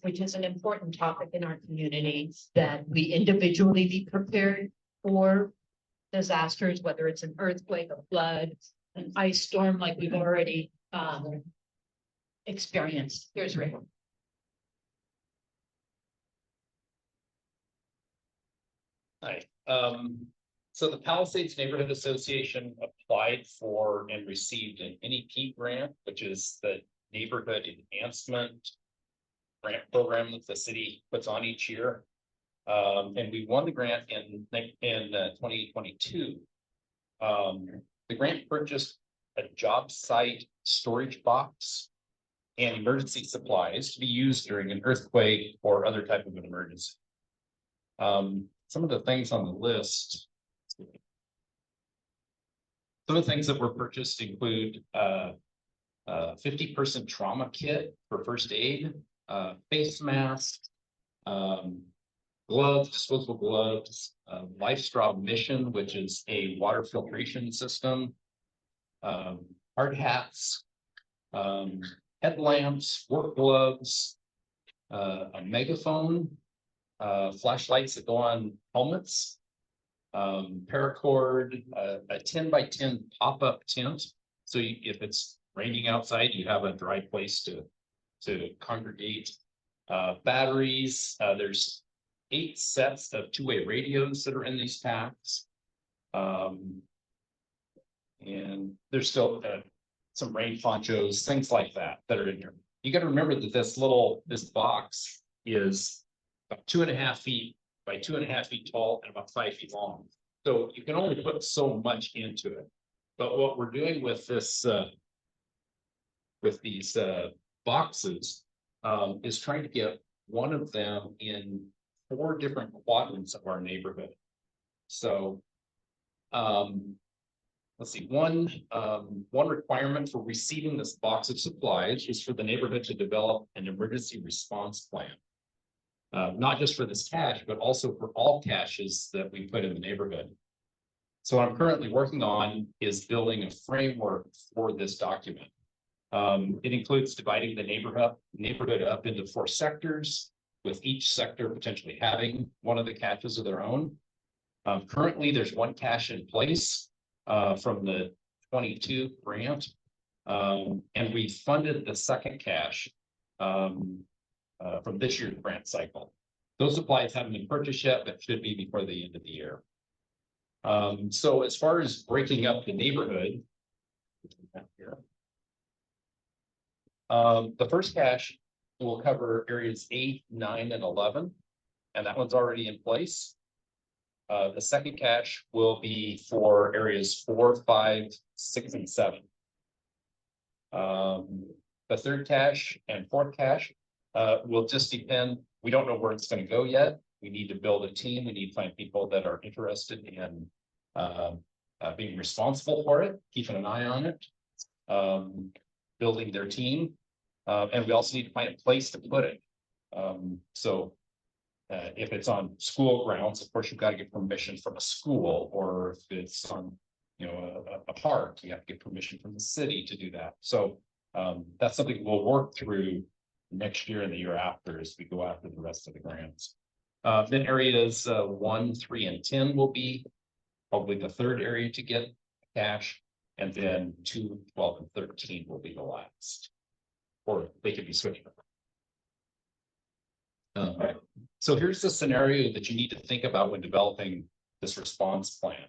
Which is an important topic in our community, that we individually be prepared for disasters, whether it's an earthquake, a flood, an ice storm like we've already experienced. Here's Rick. Hi, so the Palisades Neighborhood Association applied for and received an NEP grant, which is the neighborhood enhancement grant program that the city puts on each year. And we won the grant in 2022. The grant purchased a job site storage box and emergency supplies to be used during an earthquake or other type of an emergency. Some of the things on the list. Some of the things that were purchased include 50-person trauma kit for first aid, face mask, gloves, disposable gloves, LifeStraw Mission, which is a water filtration system, hard hats, headlamps, work gloves, a megaphone, flashlights that go on helmets, paracord, a 10x10 pop-up tent. So if it's raining outside, you have a dry place to congregate. Batteries, there's 8 sets of 2-way radios that are in these packs. And there's still some rain ponchos, things like that are in here. You got to remember that this box is about 2.5 feet by 2.5 feet tall and about 5 feet long. So you can only put so much into it. But what we're doing with this, with these boxes, is trying to get one of them in 4 different quadrants of our neighborhood. So, let's see, one requirement for receiving this box of supplies is for the neighborhood to develop an emergency response plan. Not just for this cache, but also for all caches that we put in the neighborhood. So what I'm currently working on is building a framework for this document. It includes dividing the neighborhood up into 4 sectors, with each sector potentially having one of the caches of their own. Currently, there's 1 cache in place from the 22 grant, and we funded the second cache from this year's grant cycle. Those supplies haven't been purchased yet, but should be before the end of the year. So as far as breaking up the neighborhood, the first cache will cover areas 8, 9, and 11, and that one's already in place. The second cache will be for areas 4, 5, 6, and 7. The third cache and fourth cache will just depend. We don't know where it's going to go yet, We need to build a team. We need to find people that are interested in being responsible for it, keeping an eye on it, building their team. And we also need to find a place to put it. If it's on school grounds, of course, you've got to get permission from a school, or if it's on, a park, you have to get permission from the city to do that. So that's something we'll work through next year and the year after as we go after the rest of the grants. Then areas 1, 3, and 10 will be probably the third area to get cash, and then 2, 12, and 13 will be the last, or they could be switched. So here's the scenario that you need to think about when developing this response plan.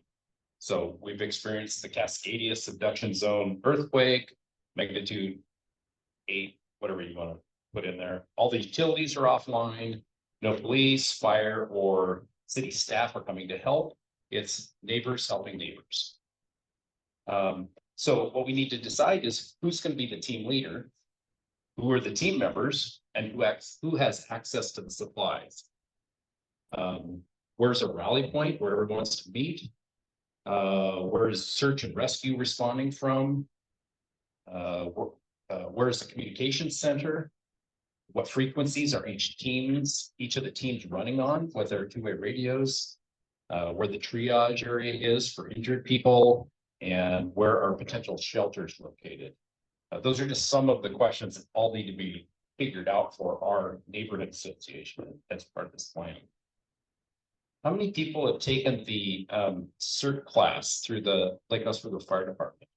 So we've experienced the Cascadia subduction zone earthquake, magnitude 8, whatever you want to put in there. All the utilities are offline. No police, fire, or city staff are coming to help. It's neighbors helping neighbors. So what we need to decide is who's going to be the team leader, who are the team members, and who has access to the supplies. Where's a rally point where everyone wants to meet? Where's search and rescue responding from? Where's the communication center? What frequencies are each of the teams running on with their two-way radios? Where the triage area is for injured people, and where are potential shelters located? Those are just some of the questions that all need to be figured out for our neighborhood association as part of this plan. How many people have taken the CERT class through the Lake Oswego Fire Department?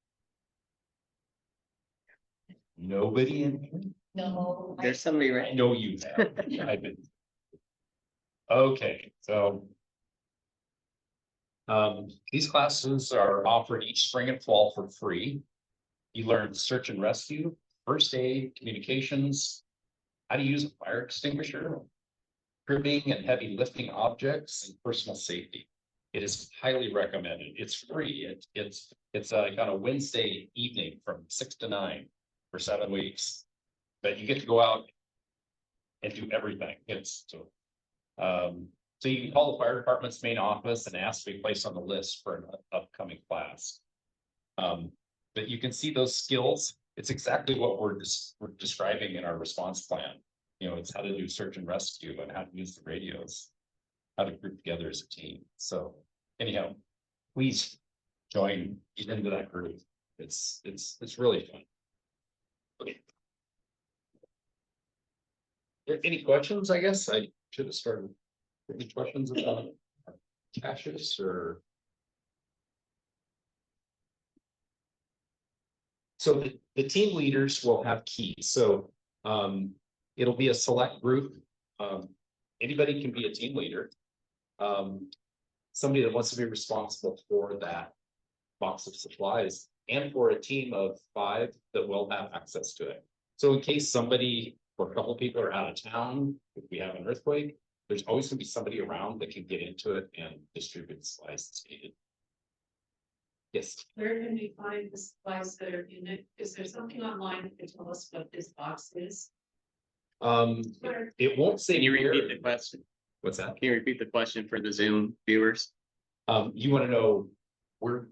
Nobody in here? No. There's somebody right. No, you have. I've been. Okay, so. These classes are offered each spring and fall for free. You learn search and rescue, first aid, communications, how to use a fire extinguisher, cribbing and heavy lifting objects, and personal safety. It is highly recommended. It's free. It's on a Wednesday evening from 6 to 9 for 7 weeks. But you get to go out and do everything. So you can call the fire department's main office and ask to be placed on the list for an upcoming class. But you can see those skills. It's exactly what we're describing in our response plan. It's how to do search and rescue and how to use the radios, how to group together as a team. So anyhow, please join into that group. It's really fun. Okay. Any questions? I guess I should have started. Any questions about Cassius or? So the team leaders will have keys. So it'll be a select group. Anybody can be a team leader. Somebody that wants to be responsible for that box of supplies, and for a team of 5 that will have access to it. So in case somebody or a couple of people are out of town, if we have an earthquake, there's always going to be somebody around that can get into it and distribute supplies that's needed. Yes. Where can we find the supplies that are in it? Is there something online that can tell us what this box is? It won't say. Can you where. repeat the question? What's that? Can you repeat the question for the Zoom viewers? You want to know where?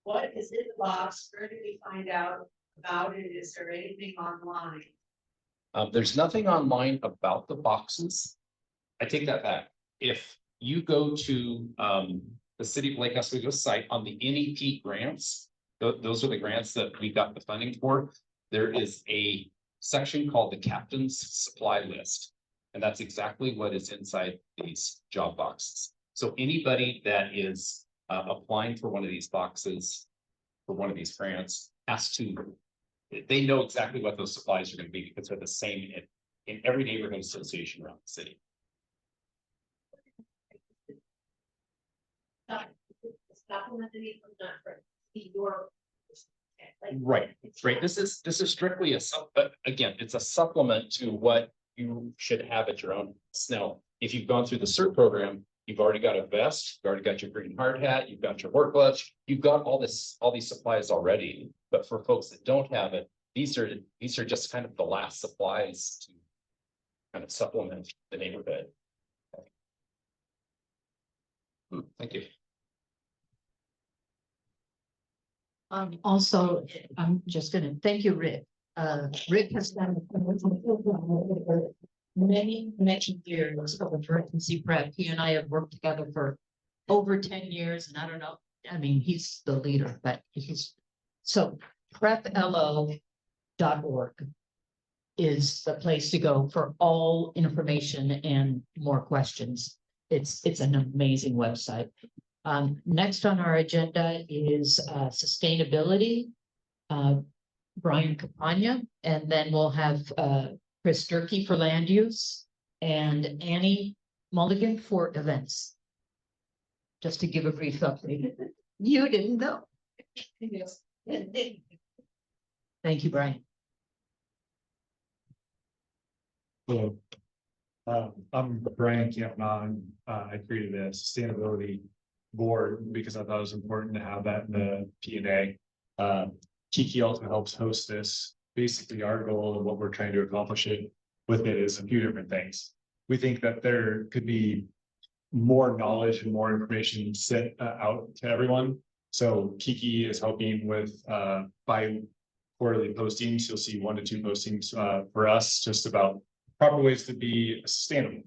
What is in the box? Where do we find out about it? Is there anything online? There's nothing online about the boxes. I take that back. If you go to the City of Lake Oswego site on the NEP grants, those are the grants that we got the funding for. There is a section called the Captain's Supply List, and that's exactly what is inside these job boxes. So anybody that is applying for one of these boxes, for one of these grants, has to, they know exactly what those supplies are going to be because they're the same in every neighborhood association around the city. Right. This is strictly again, it's a supplement to what you should have at your own. Now, if you've gone through the CERT program, you've already got a vest, you've already got your green hard hat, you've got your work gloves, you've got all these supplies already. But for folks that don't have it, these are just kind of the last supplies to kind of supplement the neighborhood. Thank you. Also, I'm just gonna, thank you, Rick. Rick has done many years of emergency prep. He and I have worked together for over 10 years, and I don't know, I mean, he's the leader, but he's, so preplo.org is the place to go for all information and more questions. It's an amazing website. Next on our agenda is sustainability. Brian Capagna, and then we'll have Chris Durkee for land use and Annie Mulligan for events. Just to give a brief update. You didn't know. Yes. Thank you, Brian. Hello. I'm Brian Campanon. I created a sustainability board because I thought it was important to have that in the P&A. Kiki also helps host this. Basically, our goal and what we're trying to accomplish with it is a few different things. We think that there could be more knowledge and more information sent out to everyone. So Kiki is helping with bi-quarterly postings. You'll see 1 to 2 postings for us just about proper ways to be sustainable.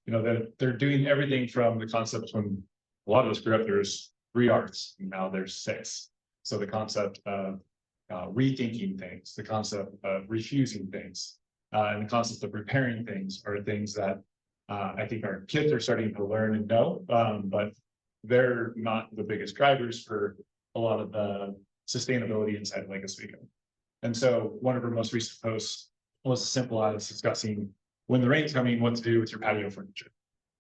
You know, that they're doing everything from the concepts when a lot of us grew up, there's 3 R's, and now there's 6. So the concept of rethinking things, the concept of refusing things, and the concept of repairing things are things that I think our kids are starting to learn and know, but they're not the biggest drivers for a lot of the sustainability inside Lake Oswego. And so one of our most recent posts was as simple as discussing when the rain's coming, what to do with your patio furniture.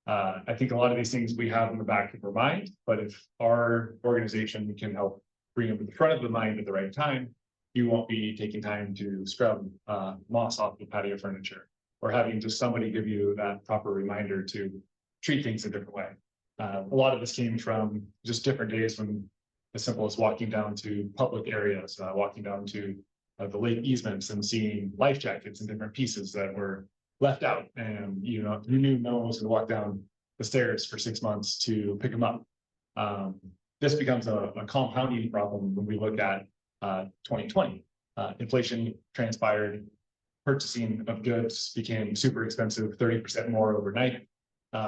I think a lot of these things we have in the back of our mind, but if our organization can help bring them to the front of the mind at the right time, you won't be taking time to scrub moss off the patio furniture or having just somebody give you that proper reminder to treat things a different way. A lot of this came from just different days when as simple as walking down to public areas, walking down to the lake easements and seeing life jackets and different pieces that were left out. And you know, you knew no one was going to walk down the stairs for 6 months to pick them up. This becomes a compounding problem when we look at 2020. Inflation transpired, purchasing of goods became super expensive, 30% more overnight.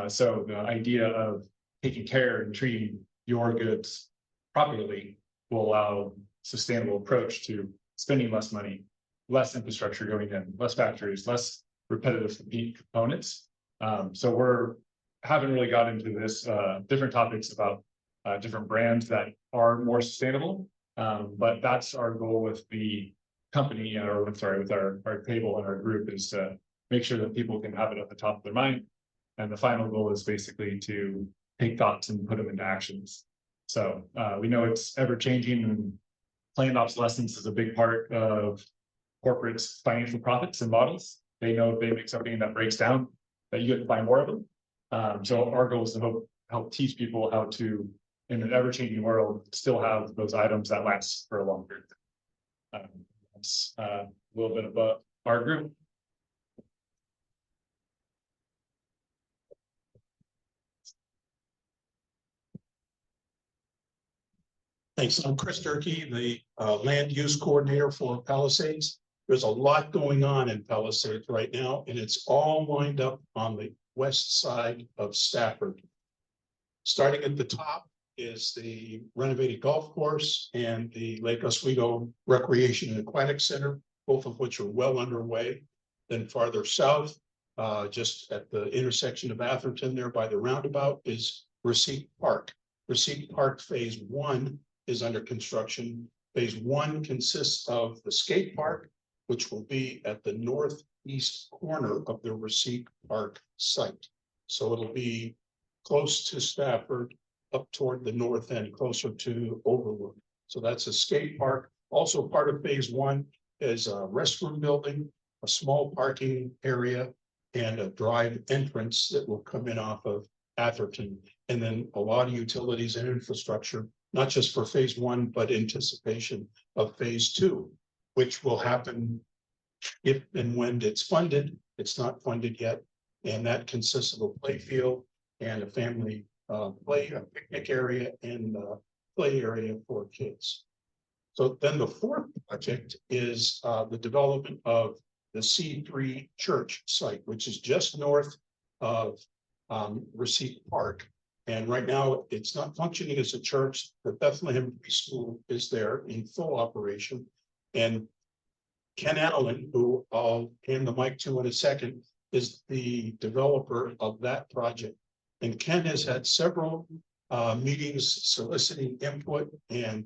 So the idea of taking care and treating your goods properly will allow sustainable approach to spending less money, less infrastructure going in, less factories, less repetitive components. So we're haven't really got into this different topics about different brands that are more sustainable. But that's our goal with the company, or with our table and our group, is to make sure that people can have it at the top of their mind. And the final goal is basically to take thoughts and put them into actions. So we know it's ever changing, and planned obsolescence is a big part of corporate's financial profits and models. They know if they make something that breaks down, that you get to buy more of them. So our goal is to help teach people how to, in an ever-changing world, still have those items that last for a long period. That's a little bit about our group. Thanks. I'm Chris Durkee, the land use coordinator for Palisades. There's a lot going on in Palisades right now, and it's all lined up on the west side of Stafford. Starting at the top is the renovated golf course and the Lake Oswego Recreation and Aquatic Center, both of which are well underway. Then farther south, just at the intersection of Atherton there by the roundabout, is Receipt Park. Receipt Park Phase 1 is under construction. Phase 1 consists of the skate park, which will be at the northeast corner of the Receipt Park site. So it'll be close to Stafford, up toward the north end, closer to Overlook. So that's a skate park. Also part of Phase 1 is a restroom building, a small parking area, and a drive entrance that will come in off of Atherton. And then a lot of utilities and infrastructure, not just for Phase 1, but anticipation of Phase 2, which will happen if and when it's funded. It's not funded yet. And that consists of a play field and a family play, a picnic area and play area for kids. So then the fourth project is the development of the C3 church site, which is just north of Receipt Park. And right now, it's not functioning as a church. The Bethlehem Preschool is there in full operation. And Ken Allen, who I'll hand the mic to in a second, is the developer of that project. And Ken has had several meetings soliciting input and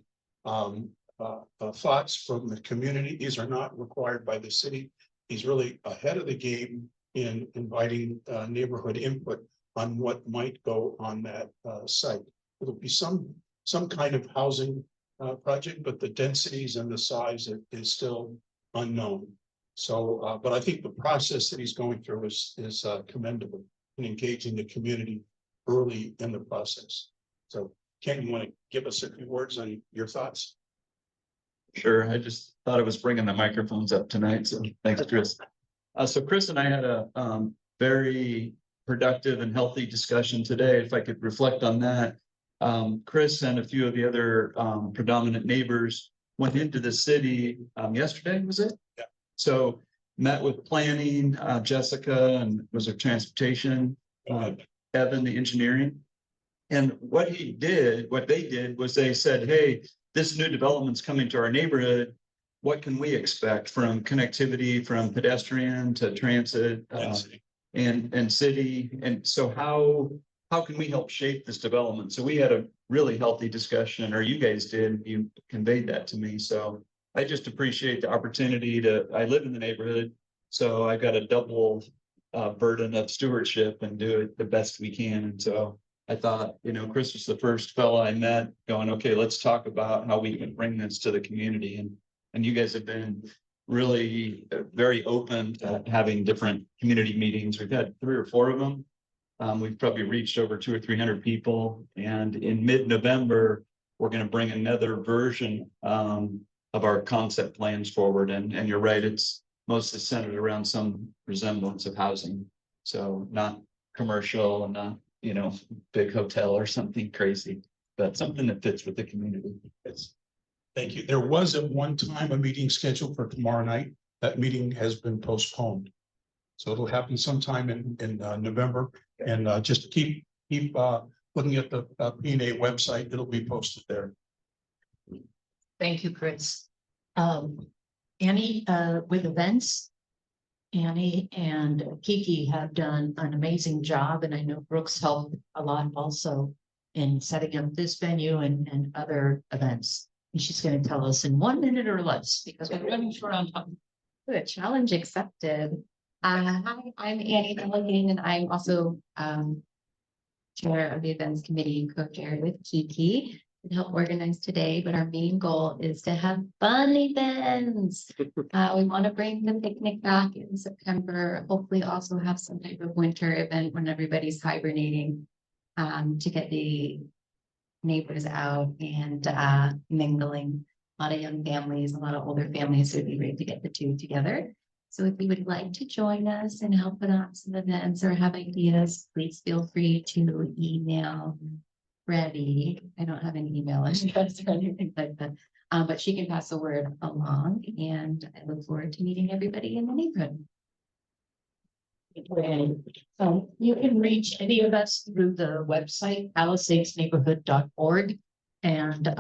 thoughts from the community. These are not required by the city. He's really ahead of the game in inviting neighborhood input on what might go on that site. It'll be some kind of housing project, but the densities and the size is still unknown. So, but I think the process that he's going through is commendable in engaging the community early in the process. So, Ken, you want to give us a few words on your thoughts? Sure, I just thought I was bringing the microphones up tonight, so thanks, Chris. So Chris and I had a very productive and healthy discussion today. If I could reflect on that, Chris and a few of the other predominant neighbors went into the city yesterday, was it? Yeah. So met with planning, Jessica, and was there transportation, Evan, the engineering. And what they did was they said, hey, this new development's coming to our neighborhood. What can we expect from connectivity, from pedestrian to transit and city? And so how can we help shape this development? So we had a really healthy discussion, or you guys did, you conveyed that to me. So I just appreciate the opportunity I live in the neighborhood. So I got a double burden of stewardship and do it the best we can. And so I thought, Chris was the first fellow I met going, okay, let's talk about how we can bring this to the community. And you guys have been really very open to having different community meetings. We've had 3 or 4 of them. We've probably reached over 200 or 300 people. And in mid-November, we're going to bring another version of our concept plans forward. And you're right, it's mostly centered around some resemblance of housing. So not commercial and not, big hotel or something crazy, but something that fits with the community. Yes. Thank you. There was at one time a meeting scheduled for tomorrow night. That meeting has been postponed. So it'll happen sometime in November. And just keep looking at the P&A website. It'll be posted there. Thank you, Chris. Annie, with events, Annie and Kiki have done an amazing job, and I know Brooks helped a lot also in setting up this venue and other events. And she's going to tell us in 1 minute or less because we're running short on time. Good, challenge accepted. Hi, I'm Annie Milligan, and I'm also chair of the events committee and co-chair with Kiki to help organize today. But our main goal is to have fun events. We want to bring the picnic back in September. Hopefully, also have some type of winter event when everybody's hibernating to get the neighbors out and mingling. A lot of young families, a lot of older families who would be great to get the two together. So if you would like to join us and help put on some events or have ideas, please feel free to email Freddie. I don't have an email address or anything like that, but she can pass the word along, and I look forward to meeting everybody in the neighborhood. So you can reach any of us through the website, palisadesneighborhood.org. And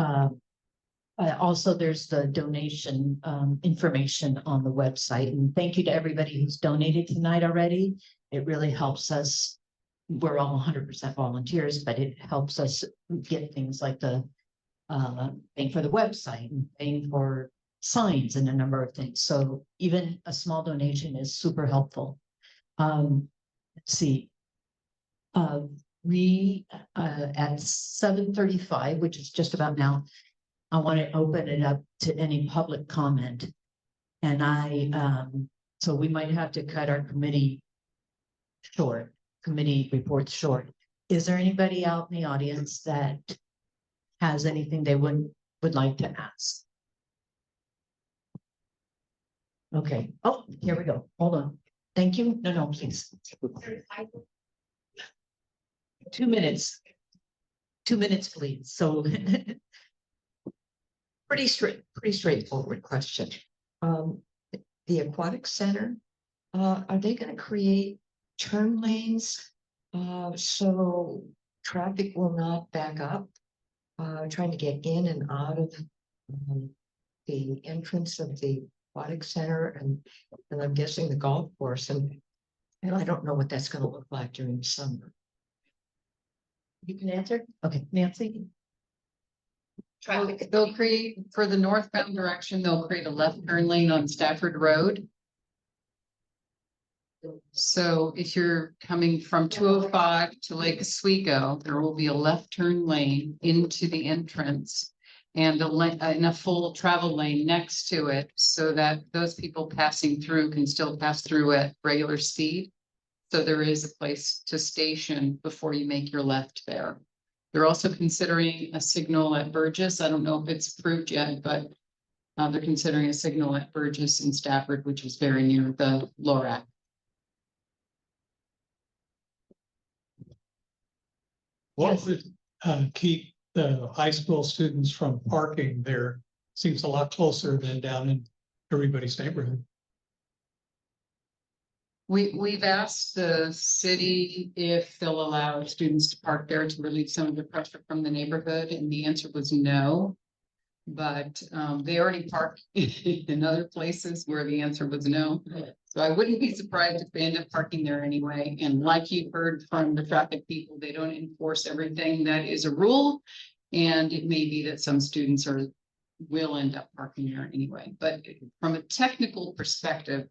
also there's the donation information on the website. And thank you to everybody who's donated tonight already. It really helps us. We're all 100% volunteers, but it helps us get things like the paying for the website and paying for signs and a number of things. So even a small donation is super helpful. Let's see. We at 7:35, which is just about now, I want to open it up to any public comment. And so we might have to cut our committee reports short. Is there anybody out in the audience that has anything they would like to ask? Okay. Oh, here we go. Hold on. Thank you. No, please. 2 minutes. 2 minutes, please. So pretty straightforward question. The aquatic center, are they gonna create turn lanes? So traffic will not back up, trying to get in and out of the entrance of the aquatic center and I'm guessing the golf course and I don't know what that's gonna look like during the summer. You can answer? Okay, Nancy? They'll create, for the northbound direction, they'll create a left turn lane on Stafford Road. So if you're coming from 205 to Lake Oswego, there will be a left turn lane into the entrance. And a full travel lane next to it so that those people passing through can still pass through at regular speed. So there is a place to station before you make your left there. They're also considering a signal at Burgess. I don't know if it's approved yet, but they're considering a signal at Burgess in Stafford, which is very near the LORAC. What would keep the high school students from parking there? Seems a lot closer than down in everybody's neighborhood. We've asked the city if they'll allow students to park there to relieve some of the pressure from the neighborhood, and the answer was no. But they already park in other places where the answer was no. So I wouldn't be surprised if they end up parking there anyway. And like you heard from the traffic people, they don't enforce everything that is a rule. And it may be that some students will end up parking there anyway. But from a technical perspective,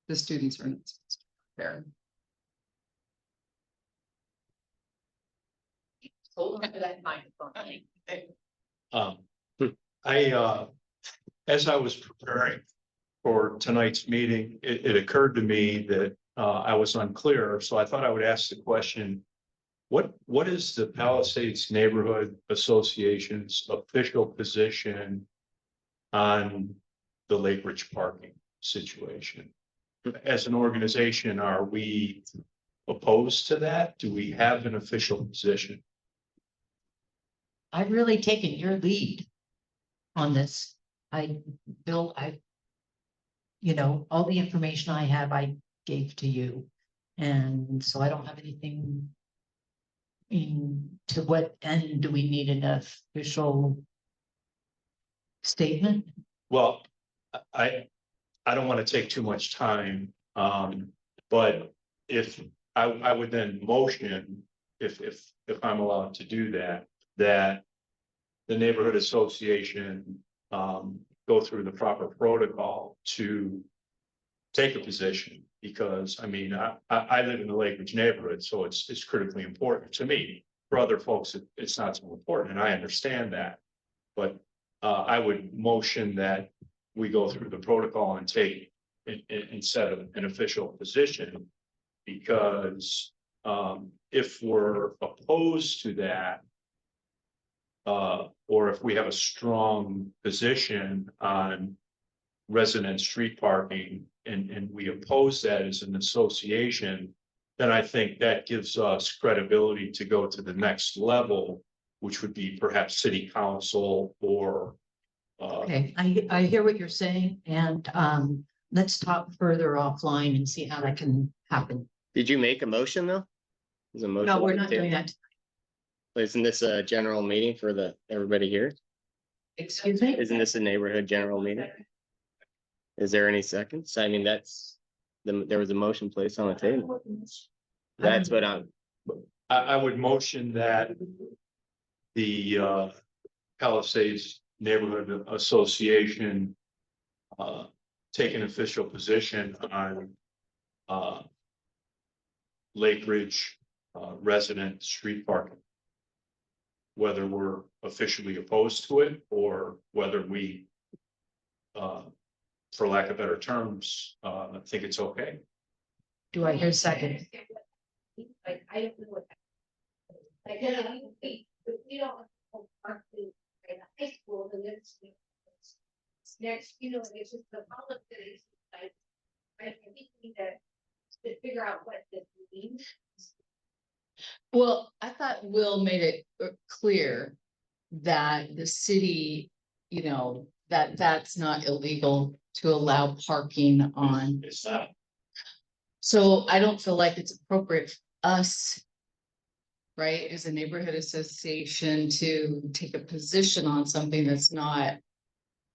the students are not supposed to park there. Hold on to that microphone. As I was preparing for tonight's meeting, it occurred to me that I was unclear, so I thought I would ask the question. What is the Palisades Neighborhood Association's official position on the Lake Ridge parking situation? As an organization, are we opposed to that? Do we have an official position? I've really taken your lead on this. Bill, all the information I have, I gave to you. And so I don't have anything to what end do we need an official statement? Well, I don't want to take too much time, but if I would then motion, if I'm allowed to do that, that the neighborhood association go through the proper protocol to take a position, because I mean, I live in the Lake Ridge neighborhood, so it's critically important to me. For other folks, it's not so important, and I understand that. But I would motion that we go through the protocol and take instead of an official position, because if we're opposed to that, or if we have a strong position on resident street parking and we oppose that as an association, then I think that gives us credibility to go to the next level, which would be perhaps city council or. Okay, I hear what you're saying, and let's talk further offline and see how that can happen. Did you make a motion though? Is a motion? No, we're on the not doing table? that. Isn't this a general meeting for everybody here? Excuse me? Isn't this a neighborhood general meeting? Is there any seconds? I mean, there was a motion placed on the table. That's what I would motion that the Palisades Neighborhood Association take an official position on Lake Ridge resident street parking. Whether we're officially opposed to it or whether we, for lack of better terms, think it's okay. Do I hear second? Like, I don't know what. Like, if we don't park in high school, then it's next, it's just the public that is. I think we need to figure out what this means. Well, I thought Will made it clear that the city, you know, that that's not illegal to allow parking on. It's not. So I don't feel like it's appropriate for us, right, as a neighborhood association to take a position on something that's not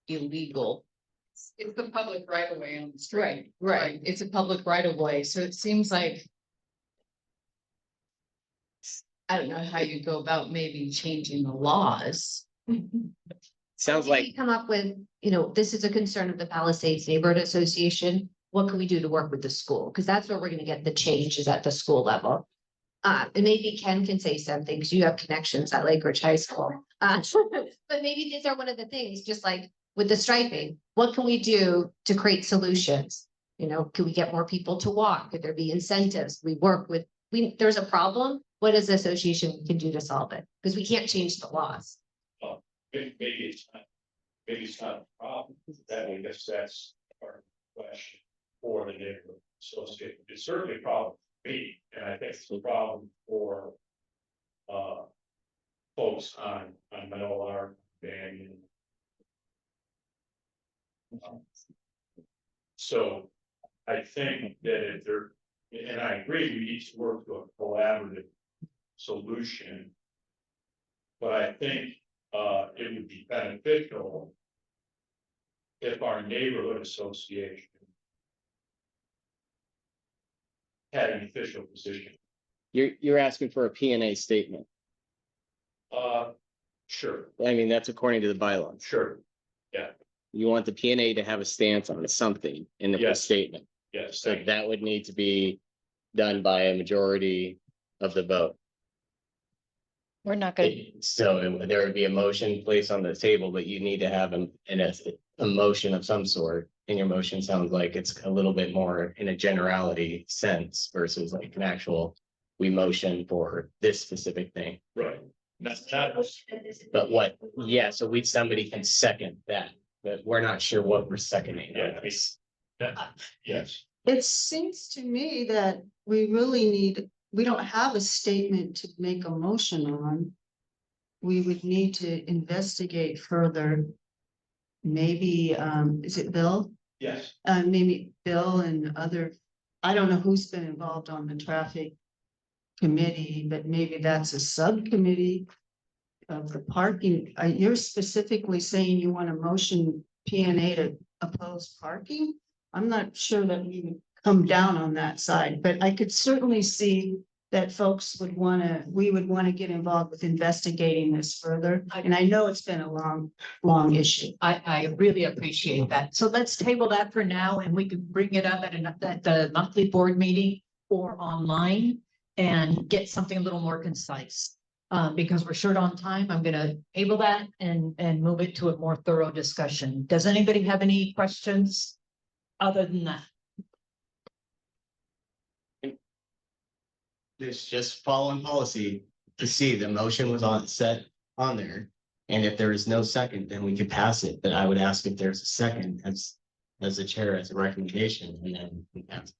illegal. It's the public right of way on the street. Right, right. It's a public right of way, so it seems like I don't know how you go about maybe changing the laws. Sounds Maybe like, come up with, you know, this is a concern of the Palisades Neighborhood Association. What can we do to work with the school? Because that's where we're gonna get the change is at the school level. And maybe Ken can say something, because you have connections at Lake Ridge High School. But maybe these are one of the things, just like with the striping, what can we do to create solutions? You know, can we get more people to walk? Could there be incentives? We work with, there's a problem. What is the association can do to solve it? Because we can't change the laws. Maybe it's not a problem, that I guess that's part of the question for the neighborhood association. It's certainly a problem for me, and I think it's a problem for folks on Meadowlark, Banyan. So I think that if there, and I agree, we need to work to a collaborative solution. But I think it would be beneficial if our neighborhood association had an official position. you're asking for a P&A statement. Sure, I mean, that's according to the bylaws. sure, You want the P&A to have a stance on something in the Yes. statement. yes. So that would need to be done by a majority of the vote. We're not gonna, So there would be a motion placed on the table, but you need to have a motion of some sort. And your motion sounds like it's a little bit more in a generality sense versus like an actual, we motion for this specific thing. Right. Not, But what, yeah, so somebody can second that, but we're not sure what we're seconding. yeah, yes, It seems to me that we really need, we don't have a statement to make a motion on. We would need to investigate further. Maybe, is it Bill? yes. Maybe Bill and other, I don't know who's been involved on the traffic committee, but maybe that's a subcommittee of the parking. You're specifically saying you want a motion P&A to oppose parking? I'm not sure that we would come down on that side, but I could certainly see that folks would we would want to get involved with investigating this further. And I know it's been a long issue. I really appreciate that. So let's table that for now and we can bring it up at the monthly board meeting or online and get something a little more concise. Because we're short on time, I'm gonna table that and move it to a more thorough discussion. Does anybody have any questions other than that? It's just following policy to see the motion was set on there. And if there is no second, then we could pass it. But I would ask if there's a second as the chair, as a recommendation, and then we pass.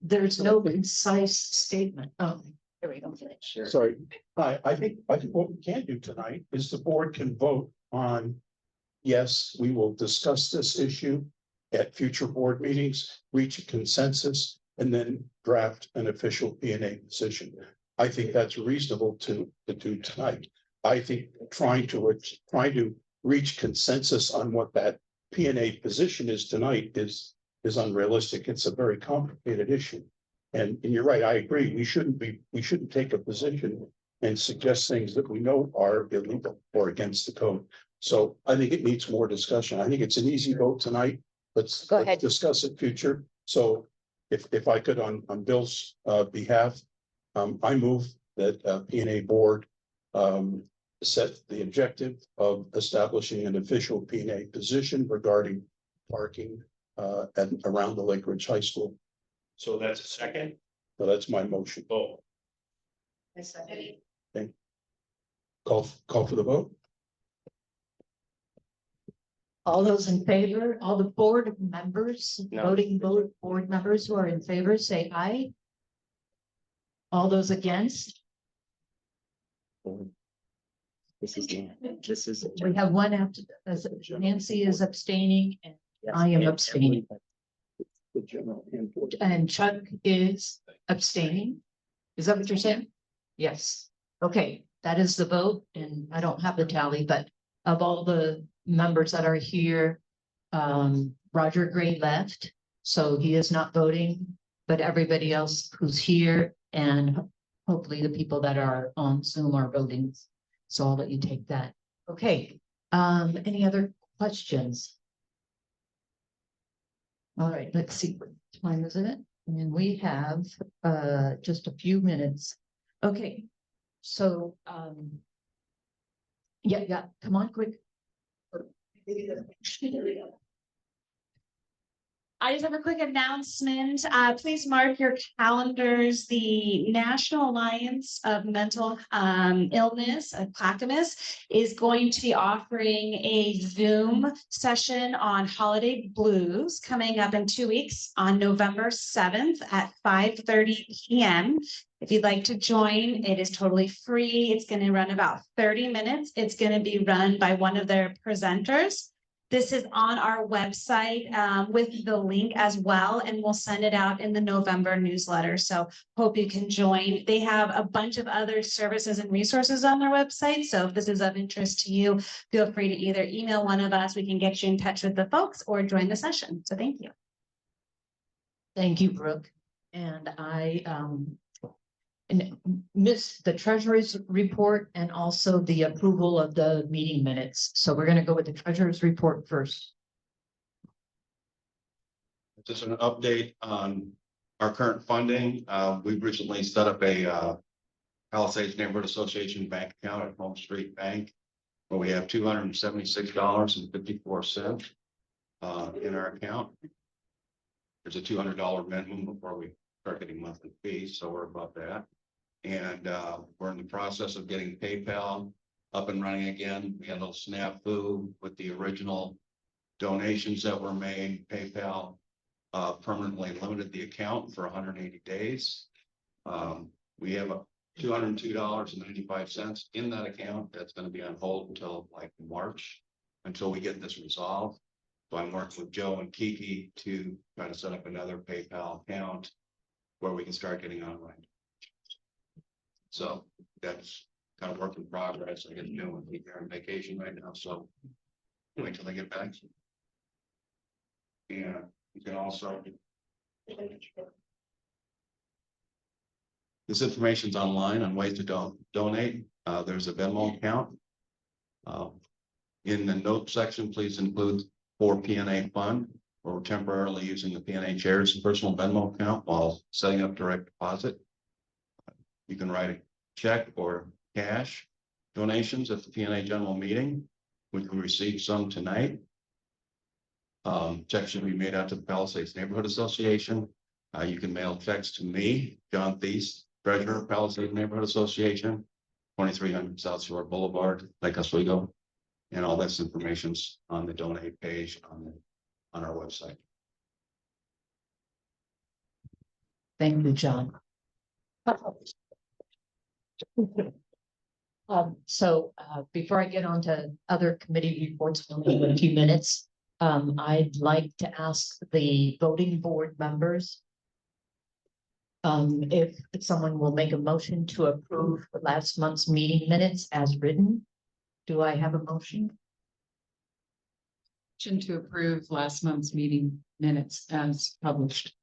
There's no concise statement. Oh, here we go. Sure. Sorry, I think what we can do tonight is the board can vote on. Yes, we will discuss this issue at future board meetings, reach a consensus, and then draft an official P&A position. I think that's reasonable to do tonight. I think trying to reach consensus on what that P&A position is tonight is unrealistic. It's a very complicated issue. And you're right, I agree. We shouldn't take a position and suggest things that we know are illegal or against the code. So I think it needs more discussion. I think it's an easy vote tonight. Let's discuss it future. So if I could on Bill's behalf, I move that P&A board set the objective of establishing an official P&A position regarding parking and around the Lake Ridge High School. So that's a second. So that's my motion. Oh, Okay. Call for the vote. All those in favor, all the board members, No. voting board members who are in favor, say aye. All those against? This is. We have one after, Nancy is abstaining and I am abstaining. The general handbook. And Chuck is abstaining. Is that what you're saying? Yes. Okay, that is the vote, and I don't have the tally, but of all the members that are here, Roger Gray left, so he is not voting, but everybody else who's here and hopefully the people that are on Zoom are voting. So I'll let you take that. Okay, any other questions? All right, let's see, what time is it? And we have just a few minutes. Okay, so yeah, come on, quick. I just have a quick announcement. Please mark your calendars. The National Alliance of Mental Illness, Clackamas, is going to be offering a Zoom session on holiday blues coming up in 2 weeks on November 7th at 5:30 p.m. If you'd like to join, it is totally free. It's going to run about 30 minutes. It's going to be run by one of their presenters. This is on our website with the link as well, and we'll send it out in the November newsletter. So hope you can join. They have a bunch of other services and resources on their website. So if this is of interest to you, feel free to either email one of us, we can get you in touch with the folks, or join the session. So thank you. Thank you, Brooke. And I missed the treasurer's report and also the approval of the meeting minutes. So we're going to go with the treasurer's report first. Just an update on our current funding. We've recently set up a Palisades Neighborhood Association bank account at Home Street Bank, where we have $276.54 in our account. There's a $200 minimum before we start getting monthly fees, so we're above that. And we're in the process of getting PayPal up and running again. We had a little snafu with the original donations that were made. PayPal permanently limited the account for 180 days. We have a $202.95 in that account. That's going to be on hold until like March, until we get this resolved. So I'm working with Joe and Kiki to try to set up another PayPal account where we can start getting online. So that's kind of work in progress. I get to do with they're on vacation right now, so wait till they get back. And you can also. This information's online on ways to donate. There's a Venmo account. In the note section, please include for PNA fund, or temporarily using the PNA chairs personal Venmo account while setting up direct deposit. You can write a check or cash donations at the PNA general meeting. We can receive some tonight. Checks should be made out to the Palisades Neighborhood Association. You can mail checks to me, John Thies, Treasurer, Palisades Neighborhood Association, 2300 South Shore Boulevard, Lake Oswego. And all this information's on the donate page on our website. Thank you, John. Before I get on to other committee reports, only in a few minutes, I'd like to ask the voting board members if someone will make a motion to approve last month's meeting minutes as written. Do I have a motion? Motion to approve last month's meeting minutes as published.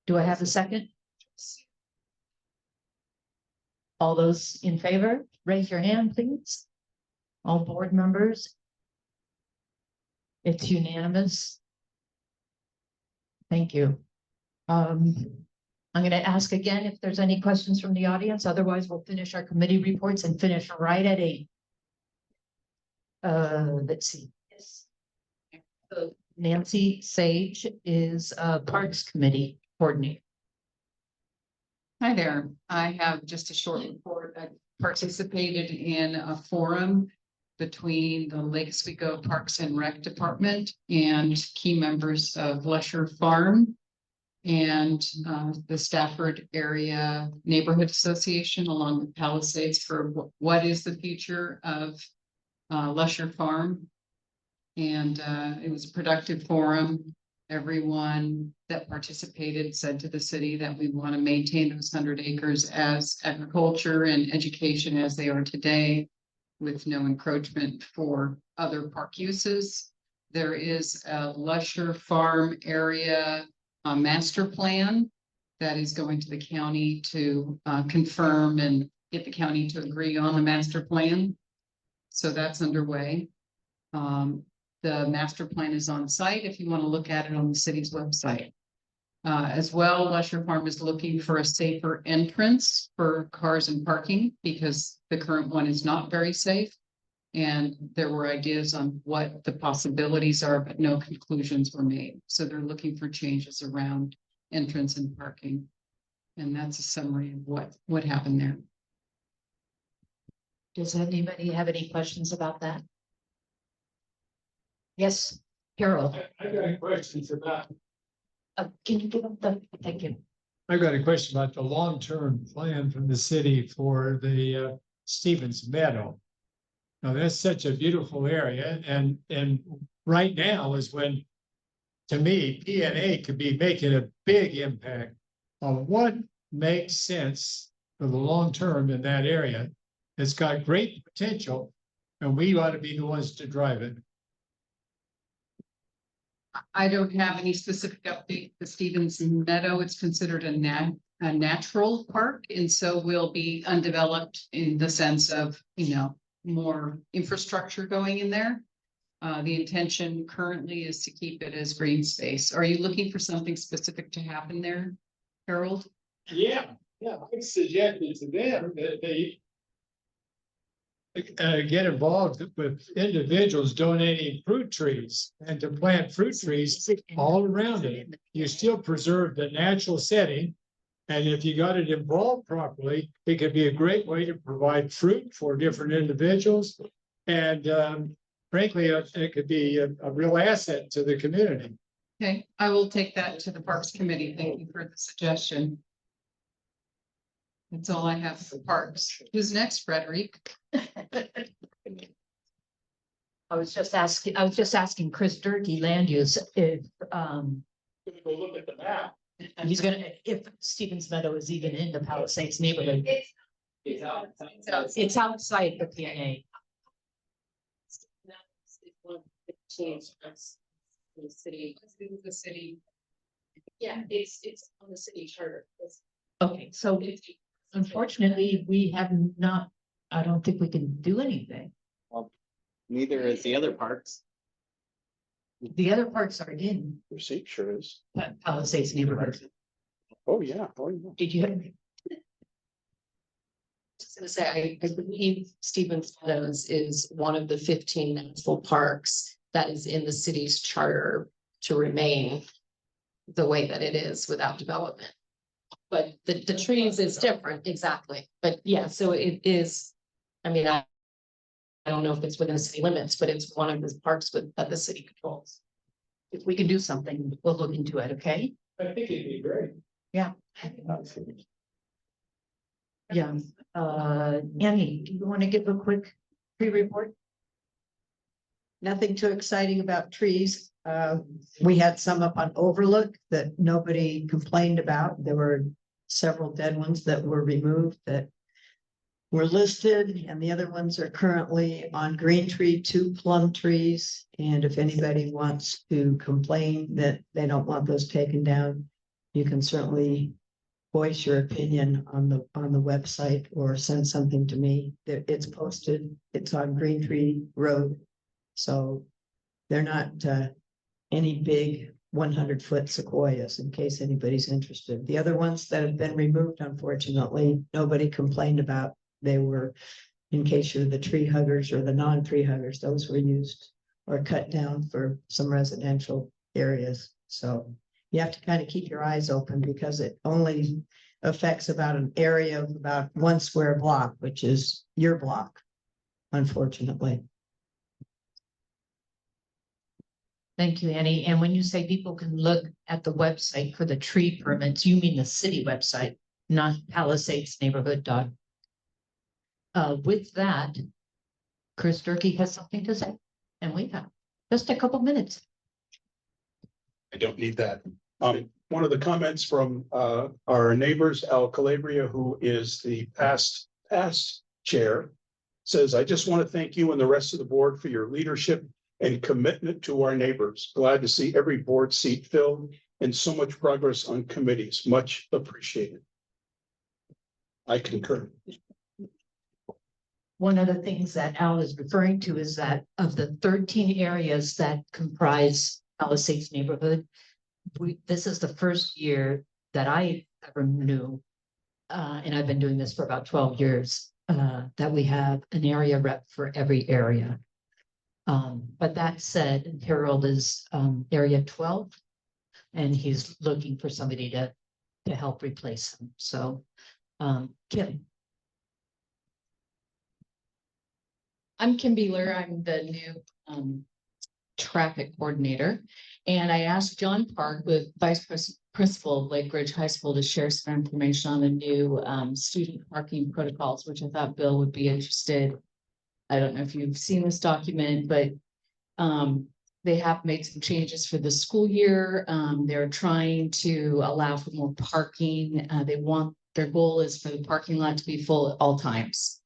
Do I have a second? All those in favor, raise your hand, please. All board members. It's unanimous. Thank you. I'm going to ask again if there's any questions from the audience. Otherwise, we'll finish our committee reports and finish right at 8. Let's see. Yes. So Nancy Sage is Parks Committee Coordinator. Hi there. I have just a short report. I participated in a forum between the Lake Oswego Parks and Rec Department and key members of Lesher Farm. and the Stafford Area Neighborhood Association along with Palisades for what is the future of Lusher Farm. And it was a productive forum. Everyone that participated said to the city that we want to maintain those 100 acres as agriculture and education as they are today, with no encroachment for other park uses. There is a Lusher Farm area master plan that is going to the county to confirm and get the county to agree on the master plan. So that's underway. The master plan is on site if you want to look at it on the city's website. As well, Lusher Farm is looking for a safer entrance for cars and parking because the current one is not very safe. And there were ideas on what the possibilities are, but no conclusions were made. So they're looking for changes around entrance and parking. And that's a summary of what happened there. Does anybody have any questions about that? Yes, Carol. I got a question for that. Can you give up thank you. I got a question about the long-term plan from the city for the Stevens Meadow. Now, that's such a beautiful area, and right now is when, to me, PNA could be making a big impact on what makes sense for the long term in that area. It's got great potential, and we ought to be the ones to drive it. I don't have any specific update. The Stevens Meadow, it's considered a natural park, and so will be undeveloped in the sense of, more infrastructure going in there. The intention currently is to keep it as green space. Are you looking for something specific to happen there, Harold? Yeah, I suggested to them that they get involved with individuals donating fruit trees and to plant fruit trees all around it. You still preserve the natural setting. And if you got it involved properly, it could be a great way to provide fruit for different individuals. And frankly, it could be a real asset to the community. Okay, I will take that to the Parks Committee. Thank you for the suggestion. That's all I have for parks. Who's next, Frederick? I was just asking Chris Durkee, land use, if Go look at the map. he's if Stevens Meadow is even in the Palisades neighborhood. It's outside the PNA. The city. Yeah, it's on the city charter. Okay, so unfortunately, we have not, I don't think we can do anything. Neither is the other parks. The other parts are in Receipt sure is. Palisades neighborhood. Oh, yeah. Oh, yeah. Did you have? Just gonna say, I believe Stevens Meadows is one of the 15 national parks that is in the city's charter to remain the way that it is without development. But the trees is different, exactly. But yeah, so it is, I don't know if it's within the city limits, but it's one of the parks that the city controls. If we can do something, we'll look into it, okay? I think it'd be great. Yeah. Yeah, Annie, do you want to give a quick pre-report? Nothing too exciting about trees. We had some up on Overlook that nobody complained about. There were several dead ones that were removed that were listed, and the other ones are currently on Green Tree, 2 plum trees. And if anybody wants to complain that they don't want those taken down, you can certainly voice your opinion on the website or send something to me. It's posted, it's on Green Tree Road. So they're not any big 100-foot sequoias, in case anybody's interested. The other ones that have been removed, unfortunately, nobody complained about. They were, in case you're the tree huggers or the non-tree huggers, those were used or cut down for some residential areas. So you have to kind of keep your eyes open because it only affects about an area of about 1 square block, which is your block, unfortunately. Thank you, Annie. And when you say people can look at the website for the tree permits, you mean the city website, not Palisades Neighborhood dot. With that, Chris Durkee has something to say, and we have just a couple minutes. I don't need that. One of the comments from our neighbors, Al Calabria, who is the past chair, says, I just want to thank you and the rest of the board for your leadership and commitment to our neighbors. Glad to see every board seat filled and so much progress on committees. Much appreciated. I concur. One of the things that Al is referring to is that of the 13 areas that comprise Palisades neighborhood, this is the first year that I ever knew, and I've been doing this for about 12 years, that we have an area rep for every area. But that said, Harold is area 12, and he's looking for somebody to help replace him. So, Kim. I'm Kim Beeler. I'm the new traffic coordinator. And I asked John Park, with Principal of Lake Ridge High School, to share some information on the new student parking protocols, which I thought Bill would be interested. I don't know if you've seen this document, but they have made some changes for the school year. They're trying to allow for more parking. Their goal is for the parking lot to be full at all times.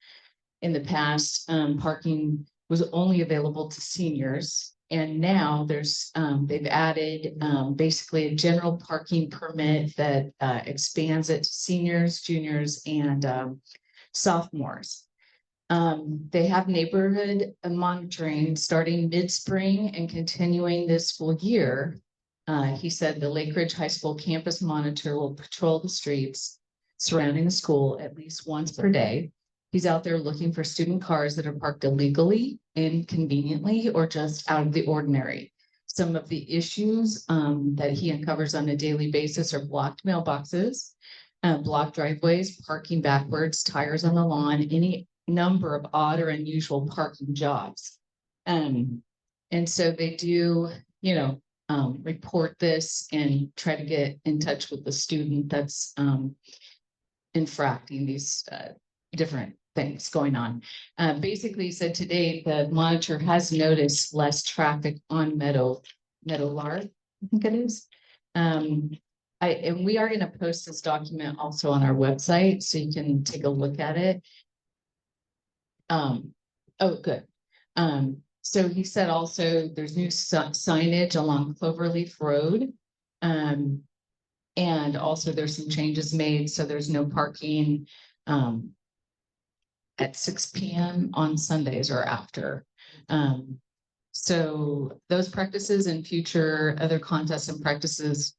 In the past, parking was only available to seniors, and now they've added basically a general parking permit that expands it to seniors, juniors, and sophomores. They have neighborhood monitoring starting mid-spring and continuing this school year. He said the Lake Ridge High School campus monitor will patrol the streets surrounding the school at least once per day. He's out there looking for student cars that are parked illegally, inconveniently, or just out of the ordinary. Some of the issues that he uncovers on a daily basis are blocked mailboxes, blocked driveways, parking backwards, tires on the lawn, any number of odd or unusual parking jobs. And so they do, report this and try to get in touch with the student that's infracting these different things going on. Basically said today the monitor has noticed less traffic on Meadowlark, I think it is. And we are going to post this document also on our website, so you can take a look at it. Oh, good. So he said also there's new signage along Cloverleaf Road. And also there's some changes made, so there's no parking at 6 p.m. on Sundays or after. So those practices and future other contests and practices,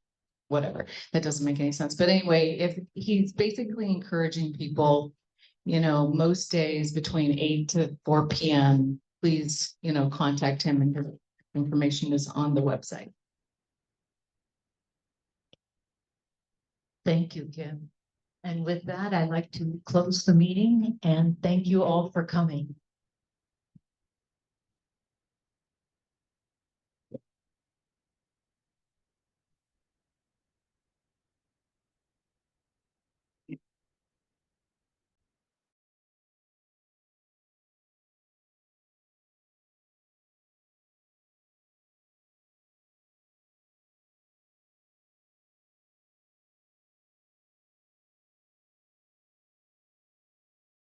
whatever, that doesn't make any sense. But anyway, if he's basically encouraging people, most days between 8 to 4 p.m., please, contact him, and his information is on the website. Thank you, Kim. And with that, I'd like to close the meeting and thank you all for coming.